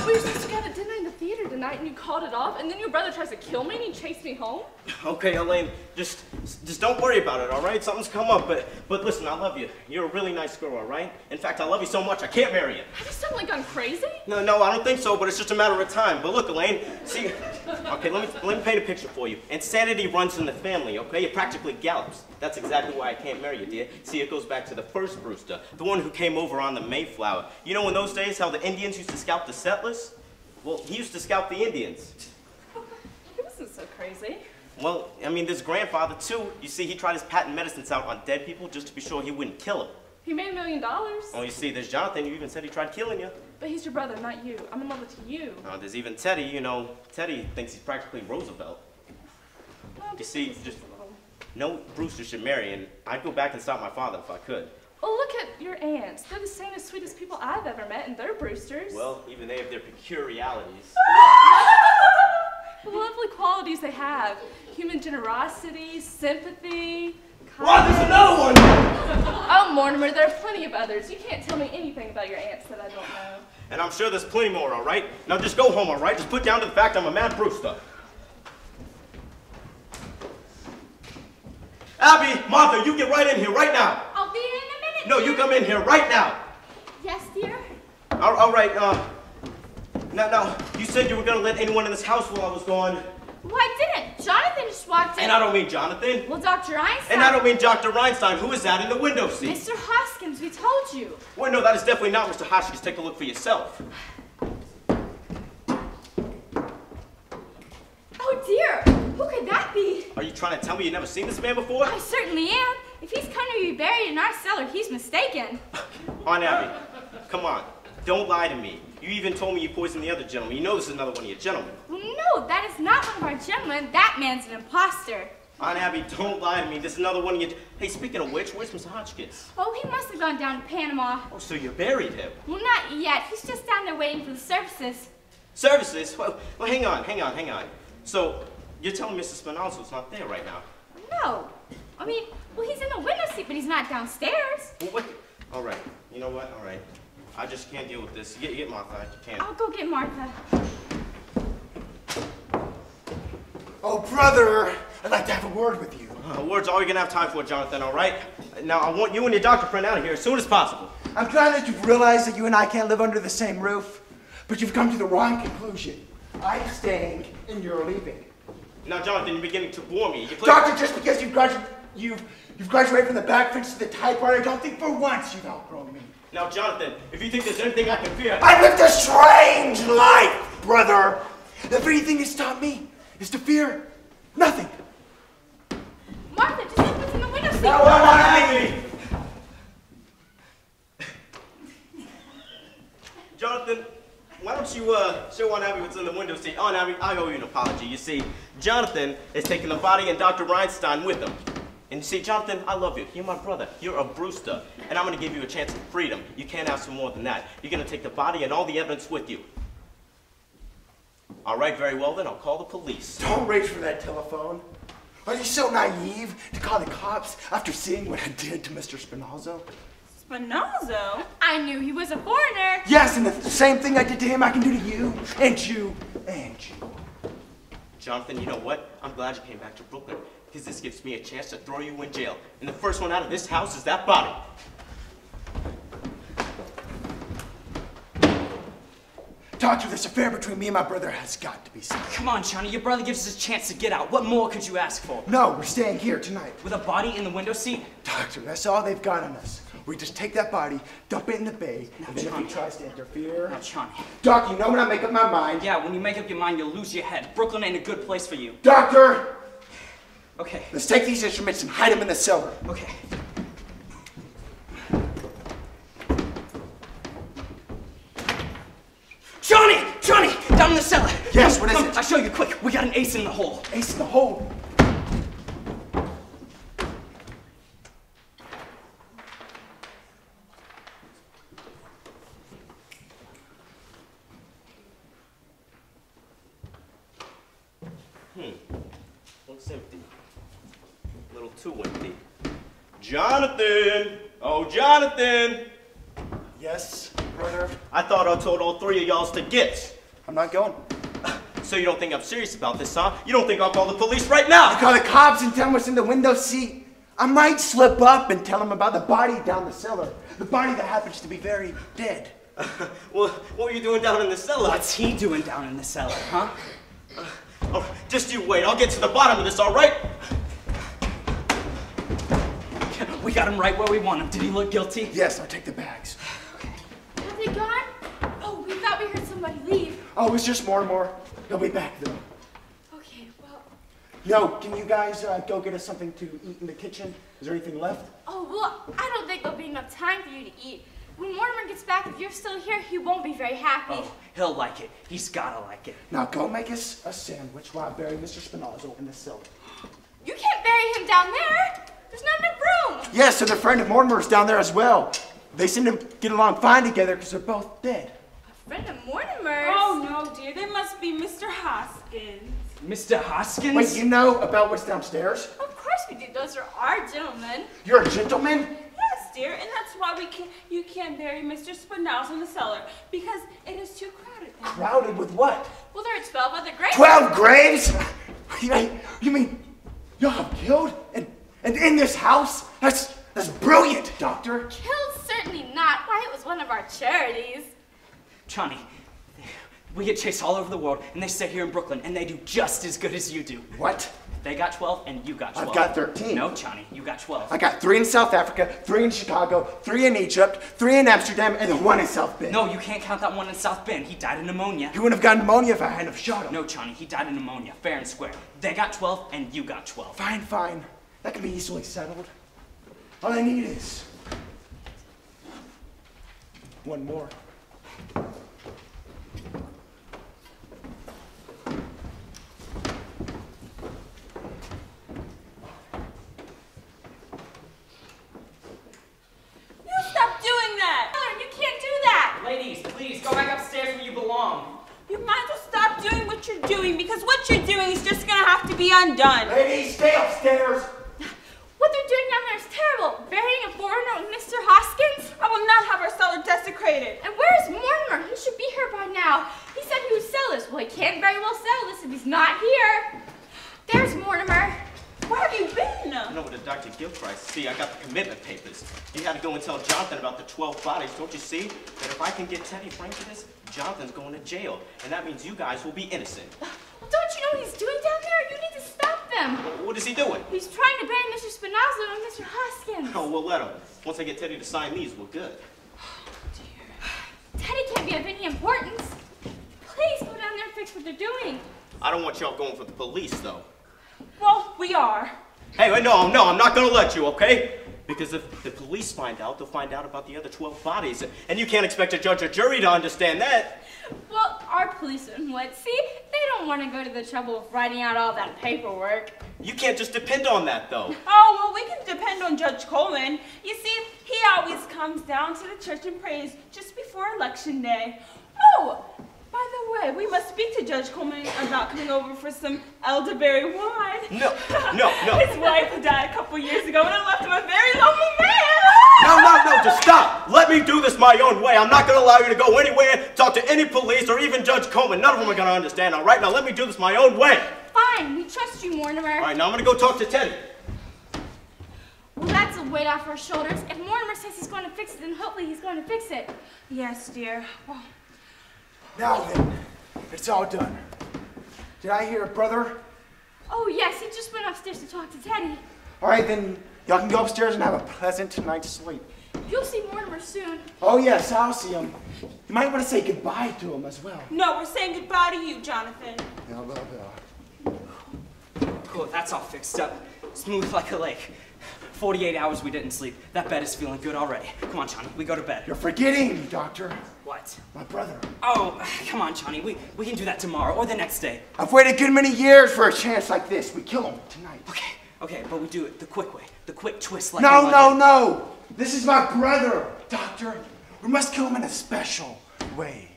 We were supposed to go to dinner in the theater tonight, and you called it off, and then your brother tries to kill me, and he chased me home? Okay, Elaine, just don't worry about it, all right? Something's come up, but listen, I love you. You're a really nice girl, all right? In fact, I love you so much, I can't marry you. Have you suddenly gone crazy? No, I don't think so, but it's just a matter of time. But look, Elaine, see, okay, let me paint a picture for you. Insanity runs in the family, okay? It practically gallops. That's exactly why I can't marry you, dear. See, it goes back to the first Brewster, the one who came over on the Mayflower. You know in those days how the Indians used to scalp the settlers? Well, he used to scalp the Indians. He wasn't so crazy. Well, I mean, this grandfather, too, you see, he tried his patent medicines out on dead people just to be sure he wouldn't kill them. He made $1 million. Oh, you see, there's Jonathan, you even said he tried killing you. But he's your brother, not you. I'm in love with you. There's even Teddy, you know, Teddy thinks he's practically Roosevelt. Well, You see, just no Brewster should marry, and I'd go back and stop my father if I could. Oh, look at your aunts. They're the same as sweetest people I've ever met, and they're Brewsters. Well, even they have their peculiarities. The lovely qualities they have. Human generosity, sympathy, Wow, there's another one! Oh, Mortimer, there are plenty of others. You can't tell me anything about your aunts that I don't know. And I'm sure there's plenty more, all right? Now just go home, all right? Just put down to the fact I'm a mad Brewster. Abby, Martha, you get right in here right now. I'll be in a minute. No, you come in here right now. Yes, dear? All right, now, you said you were going to let anyone in this house while I was gone. Well, I didn't. Jonathan just walked in. And I don't mean Jonathan. Well, Dr. Einstein. And I don't mean Dr. Einstein. Who is that in the window seat? Mr. Hoskins, we told you. Well, no, that is definitely not Mr. Hoskins. Take a look for yourself. Oh, dear. Who could that be? Are you trying to tell me you've never seen this man before? I certainly am. If he's coming to be buried in our cellar, he's mistaken. Aunt Abby, come on. Don't lie to me. You even told me you poisoned the other gentleman. You know this is another one of your gentlemen. Well, no, that is not one of our gentlemen. That man's an imposter. Aunt Abby, don't lie to me. This is another one of your... Hey, speaking of which, where's Mr. Hotchkiss? Oh, he must have gone down to Panama. Oh, so you buried him. Well, not yet. He's just down there waiting for the services. Services? Well, hang on. So, you're telling Mr. Spinozzo's not there right now? No. I mean, well, he's in the window seat, but he's not downstairs. Well, what? All right. You know what? All right. I just can't deal with this. Get Martha. I can't. I'll go get Martha. Oh, brother, I'd like to have a word with you. Words all you're gonna have time for, Jonathan, all right? Now, I want you and your doctor friend out of here as soon as possible. I'm glad that you've realized that you and I can't live under the same roof, but you've come to the wrong conclusion. I'm staying and you're leaving. Now, Jonathan, you're beginning to bore me. Doctor, just because you've graduated from the back fence to the typewriter, I don't think for once you've outgrown me. Now, Jonathan, if you think there's anything I can fear... I lived a strange life, brother. If anything has taught me is to fear nothing. Martha, just look what's in the window seat. No, I want me. Jonathan, why don't you show Aunt Abby what's in the window seat? Aunt Abby, I owe you an apology. You see, Jonathan is taking the body and Dr. Reinstein with him. And you see, Jonathan, I love you. You're my brother. You're a Brewster. And I'm going to give you a chance of freedom. You can't ask for more than that. You're going to take the body and all the evidence with you. All right, very well then. I'll call the police. Don't reach for that telephone. Are you so naive to call the cops after seeing what I did to Mr. Spinozzo? Spinozzo? I knew he was a foreigner. Yes, and the same thing I did to him, I can do to you, and you, and you. Jonathan, you know what? I'm glad you came back to Brooklyn, because this gives me a chance to throw you in jail. And the first one out of this house is that body. Doctor, this affair between me and my brother has got to be settled. Come on, Johnny, your brother gives us a chance to get out. What more could you ask for? No, we're staying here tonight. With a body in the window seat? Doctor, that's all they've got on us. We just take that body, dump it in the bay, Now, and then Johnny. if he tries to interfere... Now, Johnny. Doc, you know when I make up my mind... Yeah, when you make up your mind, you'll lose your head. Brooklyn ain't a good place for you. Doctor! Okay. Let's take these instruments and hide them in the cellar. Okay. Johnny! Johnny! Down in the cellar! Yes, what is it? I'll show you quick. We got an ace in the hole. Ace in the hole. Looks empty. A little too empty. Jonathan! Oh, Jonathan! Yes, brother? I thought I told all three of y'all to get. I'm not going. So you don't think I'm serious about this, huh? You don't think I'll call the police right now? I call the cops and tell them what's in the window seat. I might slip up and tell them about the body down the cellar. The body that happens to be very dead. Well, what were you doing down in the cellar? What's he doing down in the cellar, huh? Oh, just you wait. I'll get to the bottom of this, all right? We got him right where we want him. Did he look guilty? Yes, I'll take the bags. Have they gone? Oh, we thought we heard somebody leave. Oh, it was just Mortimer. They'll be back, though. Okay, well... No, can you guys go get us something to eat in the kitchen? Is there anything left? Oh, well, I don't think there'll be enough time for you to eat. When Mortimer gets back, if you're still here, he won't be very happy. Oh, he'll like it. He's gotta like it. Now go make us a sandwich while I bury Mr. Spinozzo in the cellar. You can't bury him down there. There's not enough room. Yes, and the friend of Mortimer's down there as well. They seem to get along fine together because they're both dead. A friend of Mortimer's? Oh, no, dear. They must be Mr. Hoskins. Mr. Hoskins? Wait, you know about what's downstairs? Of course we do. Those are our gentlemen. You're a gentleman? Yes, dear, and that's why you can't bury Mr. Spinozzo in the cellar, because it is too crowded there. Crowded with what? Well, there are 12 other graves. 12 graves? You mean y'all have killed? And in this house? That's brilliant, Doctor. Killed? Certainly not. Why, it was one of our charities. Johnny, we get chased all over the world, and they stay here in Brooklyn, and they do just as good as you do. What? They got 12, and you got 12. I've got 13. No, Johnny, you got 12. I got 3 in South Africa, 3 in Chicago, 3 in Egypt, 3 in Amsterdam, and then 1 in South Bend. No, you can't count that one in South Bend. He died of pneumonia. He wouldn't have gotten pneumonia if I hadn't have shot him. No, Johnny, he died of pneumonia, fair and square. They got 12, and you got 12. Fine, fine. That can be easily settled. All I need is 1 more. Stop doing that! You can't do that! Ladies, please, go back upstairs where you belong. You might be undone. Ladies, stay upstairs. What they're doing down there is terrible. Burying a foreigner with Mr. Hoskins. I will not have our cellar desecrated. And where's Mortimer? He should be here by now. He said he would sell this. Well, he can't very well sell this if he's not here. There's Mortimer. Where have you been? I know what the Dr. Gilchrist. See, I got the commitment papers. You had to go and tell Jonathan about the 12 bodies. Don't you see that if I can get Teddy framed for this, Jonathan's going to jail. And that means you guys will be innocent. Well, don't you know what he's doing down there? You need to stop them. What is he doing? He's trying to ban Mr. Spinazzo and Mr. Hoskins. Oh, we'll let him. Once I get Teddy to sign these, we're good. Teddy can't be of any importance. Please go down there and fix what they're doing. I don't want y'all going for the police, though. Well, we are. Hey, wait, no, I'm not gonna let you, okay? Because if the police find out, they'll find out about the other 12 bodies. And you can't expect a judge or jury to understand that. Well, our policemen would. See, they don't want to go to the trouble of writing out all that paperwork. You can't just depend on that, though. Oh, well, we can depend on Judge Coleman. You see, he always comes down to the church and prays just before Election Day. Oh, by the way, we must speak to Judge Coleman about coming over for some elderberry wine. No. His wife died a couple years ago and it left him a very lonely man. No, just stop. Let me do this my own way. I'm not going to allow you to go anywhere, talk to any police, or even Judge Coleman. None of them are going to understand, all right? Now let me do this my own way. Fine, we trust you, Mortimer. All right, now I'm going to go talk to Teddy. Well, that's a weight off our shoulders. If Mortimer says he's going to fix it, then hopefully he's going to fix it. Yes, dear. Well, Now then, it's all done. Did I hear a brother? Oh, yes, he just went upstairs to talk to Teddy. All right, then y'all can go upstairs and have a pleasant night's sleep. You'll see Mortimer soon. Oh, yes, I'll see him. You might want to say goodbye to him as well. no, we're saying goodbye to you, Jonathan. Cool, that's all fixed up. Smooth like a lake. 48 hours we didn't sleep. That bed is feeling good already. Come on, Johnny, we go to bed. You're forgetting, Doctor. What? My brother. Oh, come on, Johnny. We can do that tomorrow or the next day. I've waited a good many years for a chance like this. We kill him tonight. Okay, but we do it the quick way. The quick twist like in London. No. This is my brother, Doctor. We must kill him in a special way.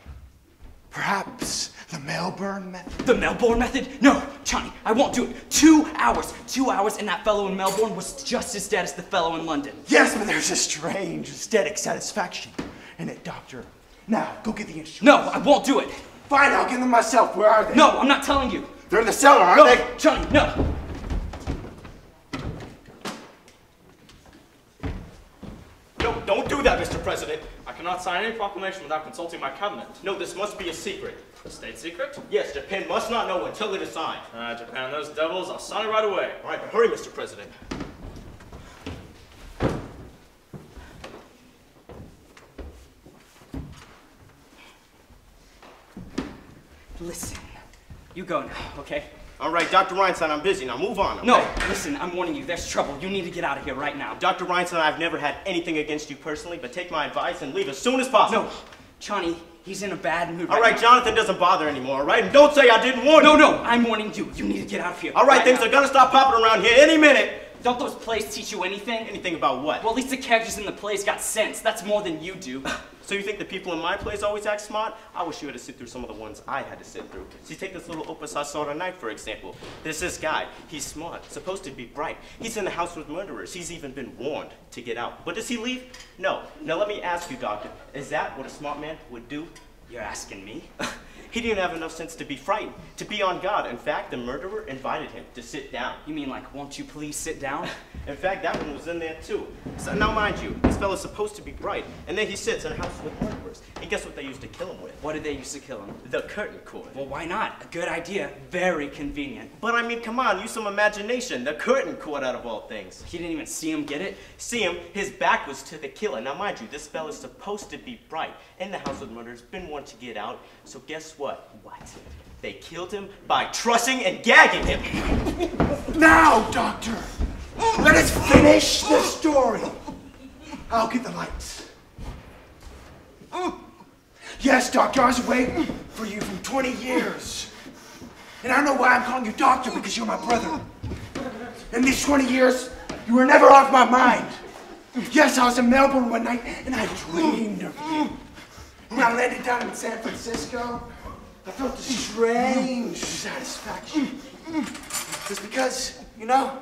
Perhaps the Melbourne method? The Melbourne method? No, Johnny, I won't do it. 2 hours. 2 hours and that fellow in Melbourne was just as dead as the fellow in London. Yes, but there's a strange aesthetic satisfaction in it, Doctor. Now, go get the instruments. No, I won't do it. Fine, I'll get them myself. Where are they? No, I'm not telling you. They're in the cellar, aren't they? Johnny, no. No, don't do that, Mr. President. I cannot sign any proclamation without consulting my cabinet. No, this must be a secret. A state secret? Yes, Japan must not know until it is signed. Japan, those devils, I'll sign it right away. All right, but hurry, Mr. President. Listen, you go now, okay? All right, Dr. Reinstein, I'm busy. Now move on, okay? No, listen, I'm warning you. There's trouble. You need to get out of here right now. Dr. Reinstein, I've never had anything against you personally, but take my advice and leave as soon as possible. No, Johnny, he's in a bad mood All right, Jonathan doesn't bother anymore, all right? And don't say I didn't warn you. No, I'm warning you. You need to get out of here. All right, things are gonna stop popping around here any minute. Don't those plays teach you anything? Anything about what? Well, at least the characters in the plays got sense. That's more than you do. So you think the people in my plays always act smart? I wish you had to sit through some of the ones I had to sit through. See, take this little opus I saw tonight, for example. There's this guy. He's smart, supposed to be bright. He's in the house with murderers. He's even been warned to get out. But does he leave? No. Now let me ask you, Doctor, is that what a smart man would do? You're asking me? He didn't have enough sense to be frightened, to be on guard. In fact, the murderer invited him to sit down. You mean like, won't you please sit down? In fact, that one was in there too. So now mind you, this fellow's supposed to be bright, and then he sits in a house with murderers. And guess what they used to kill him with? What did they use to kill him? The curtain cord. Well, why not? A good idea. Very convenient. But I mean, come on, use some imagination. The curtain cord out of all things. He didn't even see him get it? See him, his back was to the killer. Now mind you, this fella's supposed to be bright. In the house with murderers, been wanting to get out. So guess what? What? They killed him by trussing and gagging him. Now, Doctor, let us finish the story. I'll get the lights. Yes, Doctor, I was waiting for you for 20 years. And I know why I'm calling you Doctor, because you're my brother. In these 20 years, you were never off my mind. Yes, I was in Melbourne one night, and I dreamed of you. When I landed down in San Francisco, I felt a strange satisfaction. This Because, you know,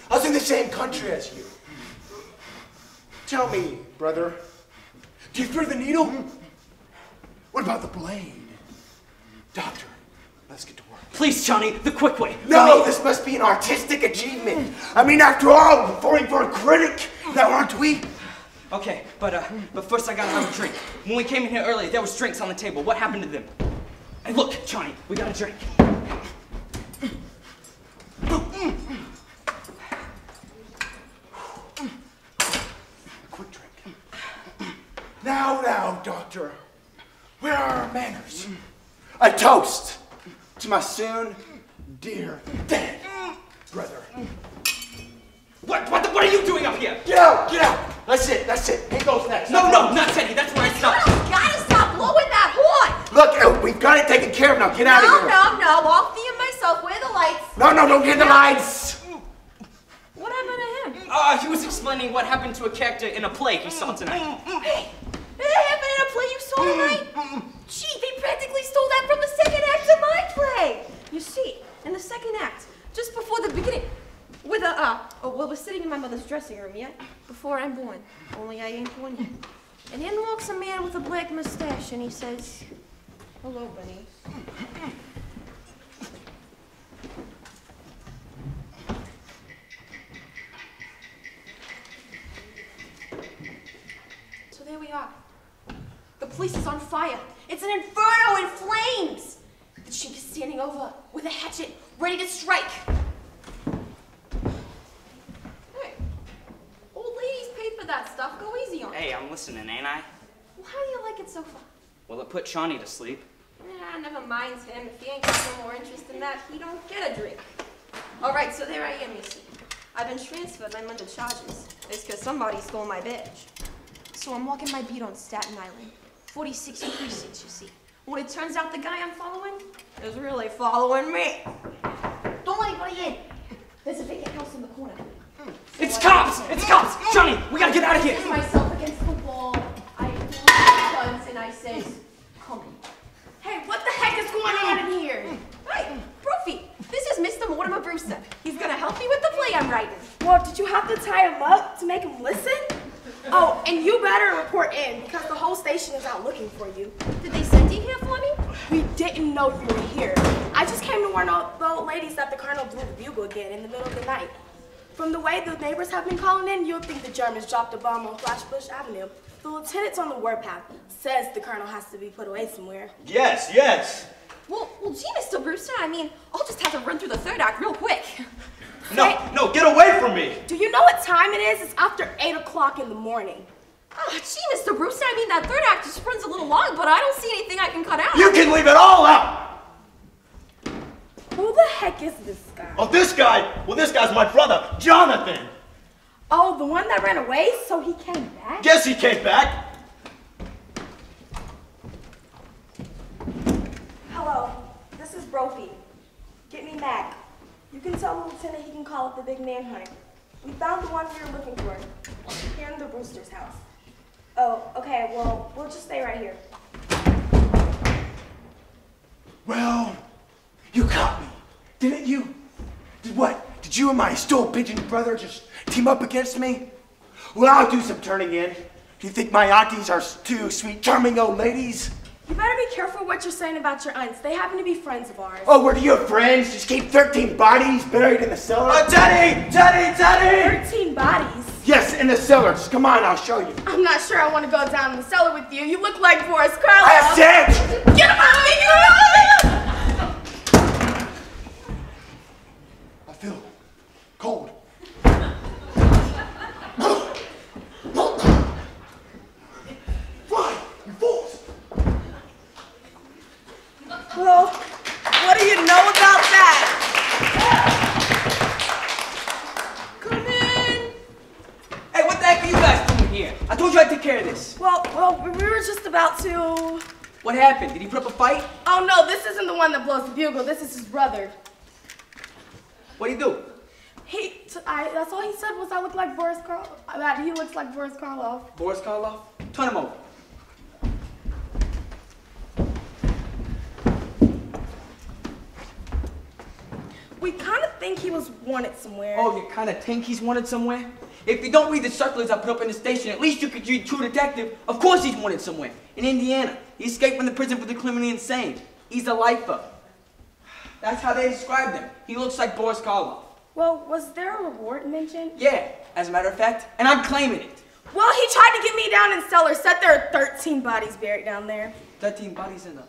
I was in the same country as you. Tell me, brother, do you fear the needle? What about the blade? Doctor, let's get to work. Please, Johnny, the quick way. No, this must be an artistic achievement. I mean, after all, we're falling for a critic. Now, aren't we? Okay, but first I gotta have a drink. When we came in here earlier, there was drinks on the table. What happened to them? Hey, look, Johnny, we got a drink. Quick drink. Now, doctor, where are our manners? I toast to my soon dear dead brother. What are you doing up here? Get out, get out. That's it. He goes next. No, not Teddy. That's where I stopped. You gotta stop blowing that horn. Look, we've got it taken care of now. Get out of here. No. I'll see him myself. Where are the lights? No, don't get the lights. What happened to him? He was explaining what happened to a character in a play he saw tonight. Hey, did that happen in a play you saw tonight? Gee, they practically stole that from the second act of my play. You see, in the second act, just before the beginning, with we're sitting in my mother's dressing room, yeah? Before I'm born. Only I ain't born yet. And in walks a man with a black mustache, and he says, "Hello, Bunny." So there we are. The place is on fire. It's an inferno in flames. The chief is standing over with a hatchet, ready to strike. Hey, old ladies paid for that stuff. Go easy on it. Hey, I'm listening, ain't I? Well, how do you like it so far? Well, it put Shawnee to sleep. Never mind him. If he ain't got no more interest in that, he don't get a drink. All right, so there I am, you see. I've been transferred and I'm under charges. It's because somebody stole my badge. So I'm walking my beat on Staten Island. 46 precincts, you see. When it turns out the guy I'm following is really following me. Don't let anybody in. There's a vacant house in the corner. It's cops! It's cops! Johnny, we gotta get out of here! I press myself against the wall. I pull my guns and I says, "Come in." Hey, what the heck is going on in here? Hey, Proofy, this is Mr. Mortimer Brewster. He's gonna help me with the play I'm writing. Well, did you have to tie him up to make him listen? Oh, and you better report in because the whole station is out looking for you. Did they send you here for me? We didn't know you were here. I just came to warn all the old ladies that the colonel blew the bugle again in the middle of the night. From the way the neighbors have been calling in, you'll think the Germans dropped a bomb on Flatbush Avenue. The lieutenant's on the warpath. Says the colonel has to be put away somewhere. Yes. Well, gee, Mr. Brewster, I mean, I'll just have to run through the third act real quick. No, get away from me! Do you know what time it is? It's after 8 o'clock in the morning. Oh, gee, Mr. Brewster, I mean, that third act just runs a little long, but I don't see anything I can cut out. You can leave it all out! Who the heck is this guy? Oh, this guy? Well, this guy's my brother, Jonathan. Oh, the one that ran away, so he came back? Yes, he came back. Hello, this is Brophy. Get me Mac. You can tell the lieutenant he can call up the big manhunt. We found the one we were looking for, here in the Brewster's house. Oh, okay, well, we'll just stay right here. Well, you caught me, didn't you? Did what? Did you and my stool-pigeon brother just team up against me? Well, I'll do some turning in. Do you think my aunties are two sweet, charming old ladies? You better be careful what you're saying about your aunts. They happen to be friends of ours. Oh, were you friends? Just keep 13 bodies buried in the cellar? Teddy! 13 bodies? Yes, in the cellar. Just come on, I'll show you. I'm not sure I want to go down in the cellar with you. You look like Boris Karloff. I said! Get him out of me! Get him out of me! I feel cold. Fly, you fools! Well, what do you know about that? Come in. Hey, what the heck are you guys doing here? I told you I'd take care of this. Well, we were just about to... What happened? Did he put up a fight? Oh, no, this isn't the one that blows the bugle. This is his brother. What'd he do? That's all he said was I look like Boris Karloff. That he looks like Boris Karloff. Boris Karloff? Turn him over. We kind of of think he was wanted somewhere. Oh, you kind of think he's wanted somewhere? If you don't read the circulars I put up in the station, at least you could read True Detective. Of course he's wanted somewhere. In Indiana. He escaped from the prison for the criminally insane. He's a lifer. That's how they described him. He looks like Boris Karloff. Well, was there a reward mentioned? Yeah, as a matter of fact, and I'm claiming it. Well, he tried to get me down in cellar. Said there are 13 bodies buried down there. 13 bodies in them.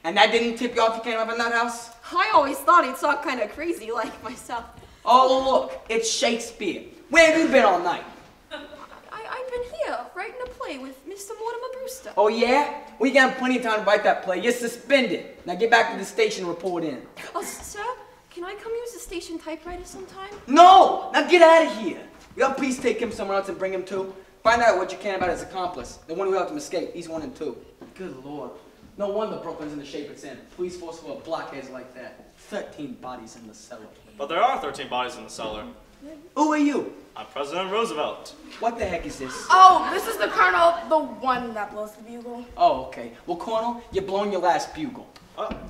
And that didn't tip you off you came up in that house? I always thought he'd talk kind of crazy like myself. Oh, look, it's Shakespeare. Where have you been all night? I've been here, writing a play with Mr. Mortimer Brewster. Oh, yeah? We got plenty of time to write that play. You're suspended. Now get back to the station and report in. Oh, sir, can I come use the station typewriter sometime? No! Now get out of here. Will please take him somewhere else and bring him too? Find out what you can about his accomplice. The one who helped him escape. He's 1 and 2. Good Lord. No wonder Brooklyn's in the shape it's in. Police force full of blockheads like that. 13 bodies in the cellar. But there are 13 bodies in the cellar. Who are you? I'm President Roosevelt. What the heck is this? Oh, this is the colonel, the one that blows the bugle. Oh, okay. Well, Colonel, you're blowing your last bugle.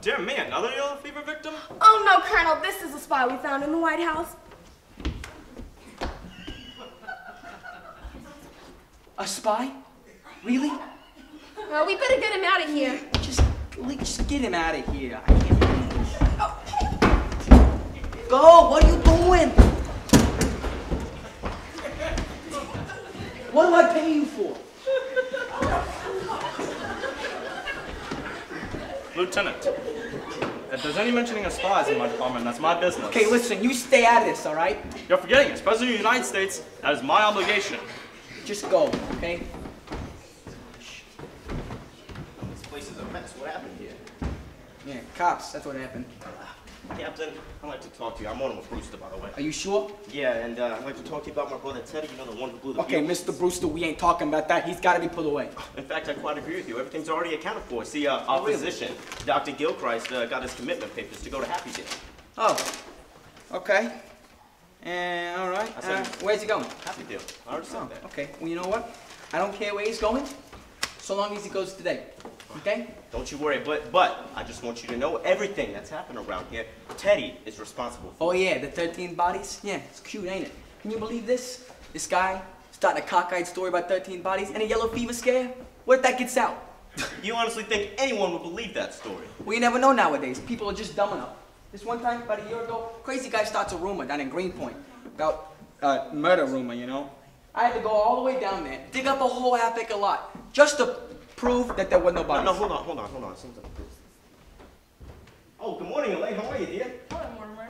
Dear me, another yellow fever victim? Oh no, Colonel, this is a spy we found in the White House. A spy? Really? Well, we better get him out of here. Just get him out of here. I can't Go! What are you doing? What do I pay you for? Lieutenant, if there's any mentioning of spies in my department, that's my business. Okay, listen, you stay out of this, all right? You're forgetting, as President of the United States, that is my obligation. Just go, okay? This place is a mess. What happened here? Yeah, cops, that's what happened. Captain, I'd like to talk to you. I'm Mortimer Brewster, by the way. Are you sure? Yeah, and I'd like to talk to you about my brother Teddy, you know, the one who blew the Okay, bugle. Mr. Brewster, we ain't talking about that. He's got to be put away. In fact, I quite agree with you. Everything's already accounted for. See, our physician, Dr. Gilchrist, got his commitment papers to go to Happy Day. Oh, okay. All right. I said- Where's he going? Happy Deal. I already said that. Okay, well, you know what? I don't care where he's going, so long as he goes today. Okay? Don't you worry, but I just want you to know everything that's happened around here, Teddy is responsible for. Oh, yeah, the 13 bodies? Yeah, it's cute, ain't it? Can you believe this? This guy starting a cockeyed story about 13 bodies and a yellow fever scare? What if that gets out? You honestly think anyone would believe that story? Well, you never know nowadays. People are just dumb enough. This one time, about a year ago, crazy guy starts a rumor down in Greenpoint about murder rumor, you know? I had to go all the way down there, dig up a whole half-acre lot, just to prove that there were no bodies. No, hold on. Something. Oh, good morning, Elaine. How are you, dear? Hello, Mortimer.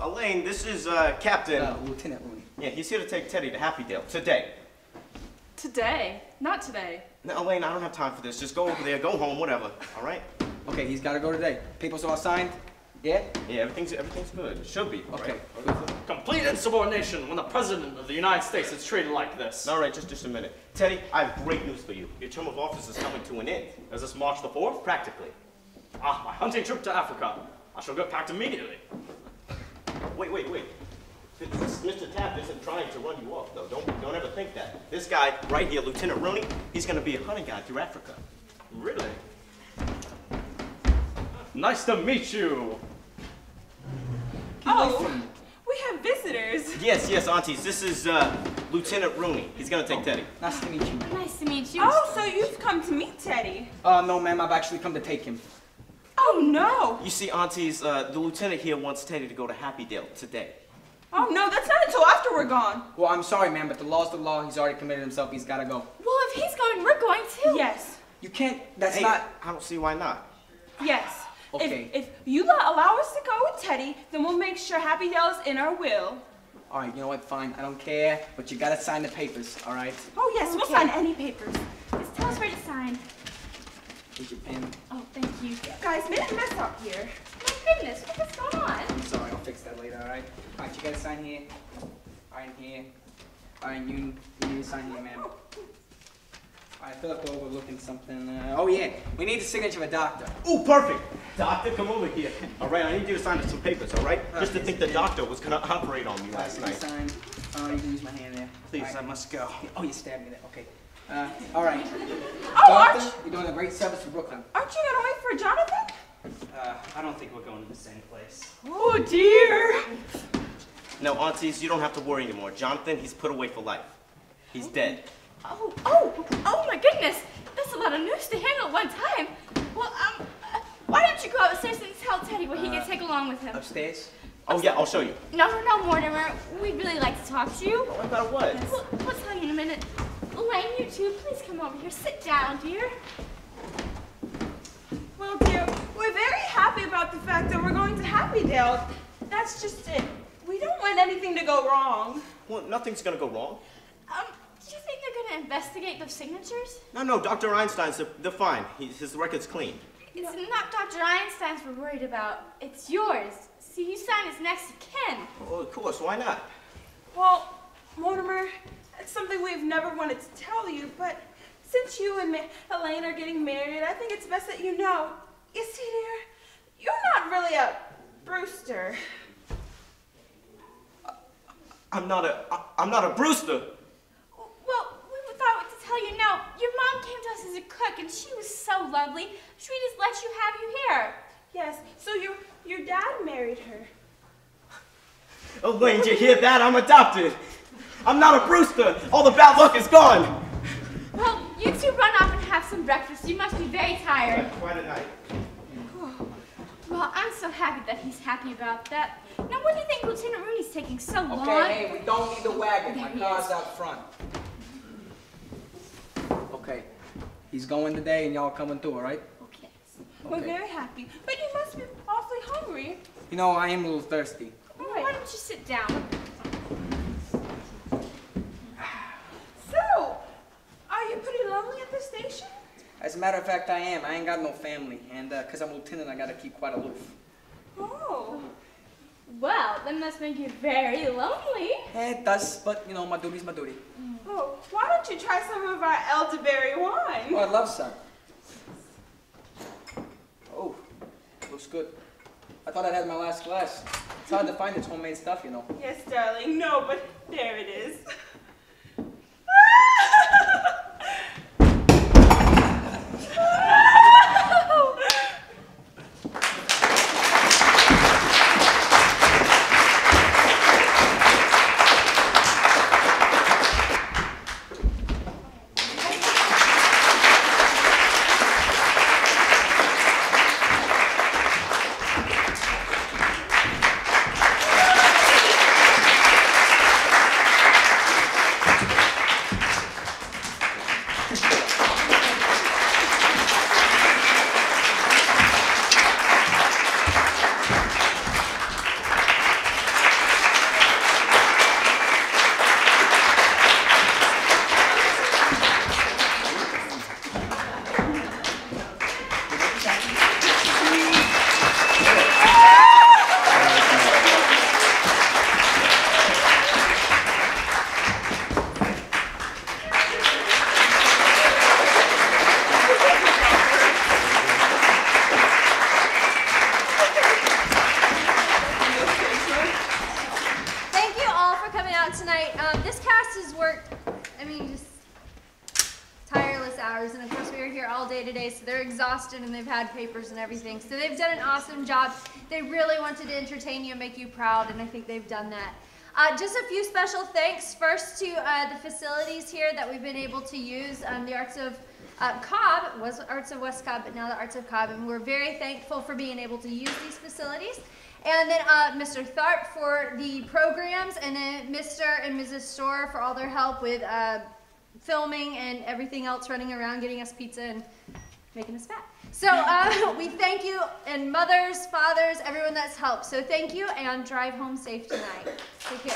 Elaine, this is Captain. Lieutenant Rooney. Yeah, he's here to take Teddy to Happy Dale today. Today? Not today. Now, Elaine, I don't have time for this. Just go over there, go home, whatever. All right? Okay, he's got to go today. Papers all signed? Yeah? Yeah, everything's good. It should be. Okay. Right? Complete insubordination when the President of the United States is treated like this. All right, just a minute. Teddy, I have great news for you. Your term of office is coming to an end. Is this March the 4th? Practically. Ah, my hunting trip to Africa. I shall get packed immediately. Wait. Mr. Taft isn't trying to run you off, though. Don't ever think that. This guy right here, Lieutenant Rooney, he's going to be a hunting guide through Africa. Really? Nice to meet you. Oh, we have visitors. Yes, aunties. This is Lieutenant Rooney. He's going to take Teddy. Nice to meet you. Nice to meet you. Oh, so you've come to meet Teddy. No, ma'am, I've actually come to take him. Oh, no. You see, aunties, the lieutenant here wants Teddy to go to Happy Dale today. Oh, no, that's not until after we're gone. Well, I'm sorry, ma'am, but the law's the law. He's already committed himself. He's got to go. Well, if he's going, we're going too. Yes. You can't, that's Hey, not... I don't see why not. Yes. Okay. If you allow us to go with Teddy, then we'll make sure Happy Dale is in our will. All right, you know what, fine. I don't care, but you got to sign the papers, all right? Oh, yes, we'll Okay. sign any papers. Just tell us where to sign. Here's your pen. Oh, thank you. You guys made a mess up here. My goodness, what's going on? I'm sorry, I'll fix that later, all right? All right, you got to sign here. All right, here. All right, you need to sign here, ma'am. All right, I feel like we're overlooking something. Oh, yeah, we need the signature of a doctor. Ooh, perfect. Doctor, come over here. All right, I need you to sign some papers, all right? Just to think the doctor was going to operate on me last night. Sign. Oh, you can use my hand there. Please, All right. I must go. Oh, you stabbed me there. Okay. All right. Oh, Doctor, Arch, you're doing a great service for Brooklyn. aren't you going to wait for Jonathan? I don't think we're going to the same place. Oh, dear. No, aunties, you don't have to worry anymore. Jonathan, he's put away for life. He's dead. Oh my goodness. That's a lot of news to handle at one time. Well, why don't you go upstairs and tell Teddy what he can take along with him? Upstairs? Oh, yeah, I'll show you. No, Mortimer. We'd really like to talk to you. What about what? We'll tell you in a minute. Elaine, you two, please come over here. Sit down, dear. Well, dear, we're very happy about the fact that we're going to Happydale. That's just it. We don't want anything to go wrong. Well, nothing's gonna go wrong. Do you think they're going to investigate those signatures? No, Dr. Einstein's, they're fine. His record's clean. It's not Dr. Einstein's we're worried about. It's yours. See, you signed his next of kin. Well, of course, why not? Well, Mortimer, it's something we've never wanted to tell you, but since you and Elaine are getting married, I think it's best that you know. You see, dear, you're not really a Brewster. I'm not a Brewster. Well, we thought to tell you now. Your mom came to us as a cook, and she was so lovely. We just let you have you here. Yes, so your dad married her. Elaine, did you hear that? I'm adopted. I'm not a Brewster. All the bad luck is gone. Well, you two run off and have some breakfast. You must be very tired. Quite a night. Well, I'm so happy that he's happy about that. Now, what do you think Lieutenant Rooney's taking so long? Okay, hey, we don't need the wagon. There My he car's is. out front. Okay, he's going today and y'all coming too, all right? Okay. We're very happy, but you must be awfully hungry. You know, I am a little thirsty. Why don't you sit down? So, are you pretty lonely at the station? As a matter of fact, I am. I ain't got no family, and because I'm lieutenant, I gotta keep quite aloof. Oh. Well, that must make you very lonely. It does, but you know, my duty's my duty. Oh, why don't you try some of our elderberry wine? Oh, I'd love some. Oh, looks good. I thought I'd had my last glass. It's hard to find this homemade stuff, you know. Yes, darling. No, but there it is. So they're exhausted and they've had papers and everything. So they've done an awesome job. They really wanted to entertain you and make you proud, and I think they've done that. Just a few special thanks. First to the facilities here that we've been able to use. The Arts of Cobb was Arts of West Cobb, but now the Arts of Cobb, and we're very thankful for being able to use these facilities. And then Mr. Tharp for the programs, and then Mr. and Mrs. Storer for all their help with filming and everything else, running around, getting us pizza and making us fat. So we thank you, and mothers, fathers, everyone that's helped. So thank you, and drive home safe tonight. Take care.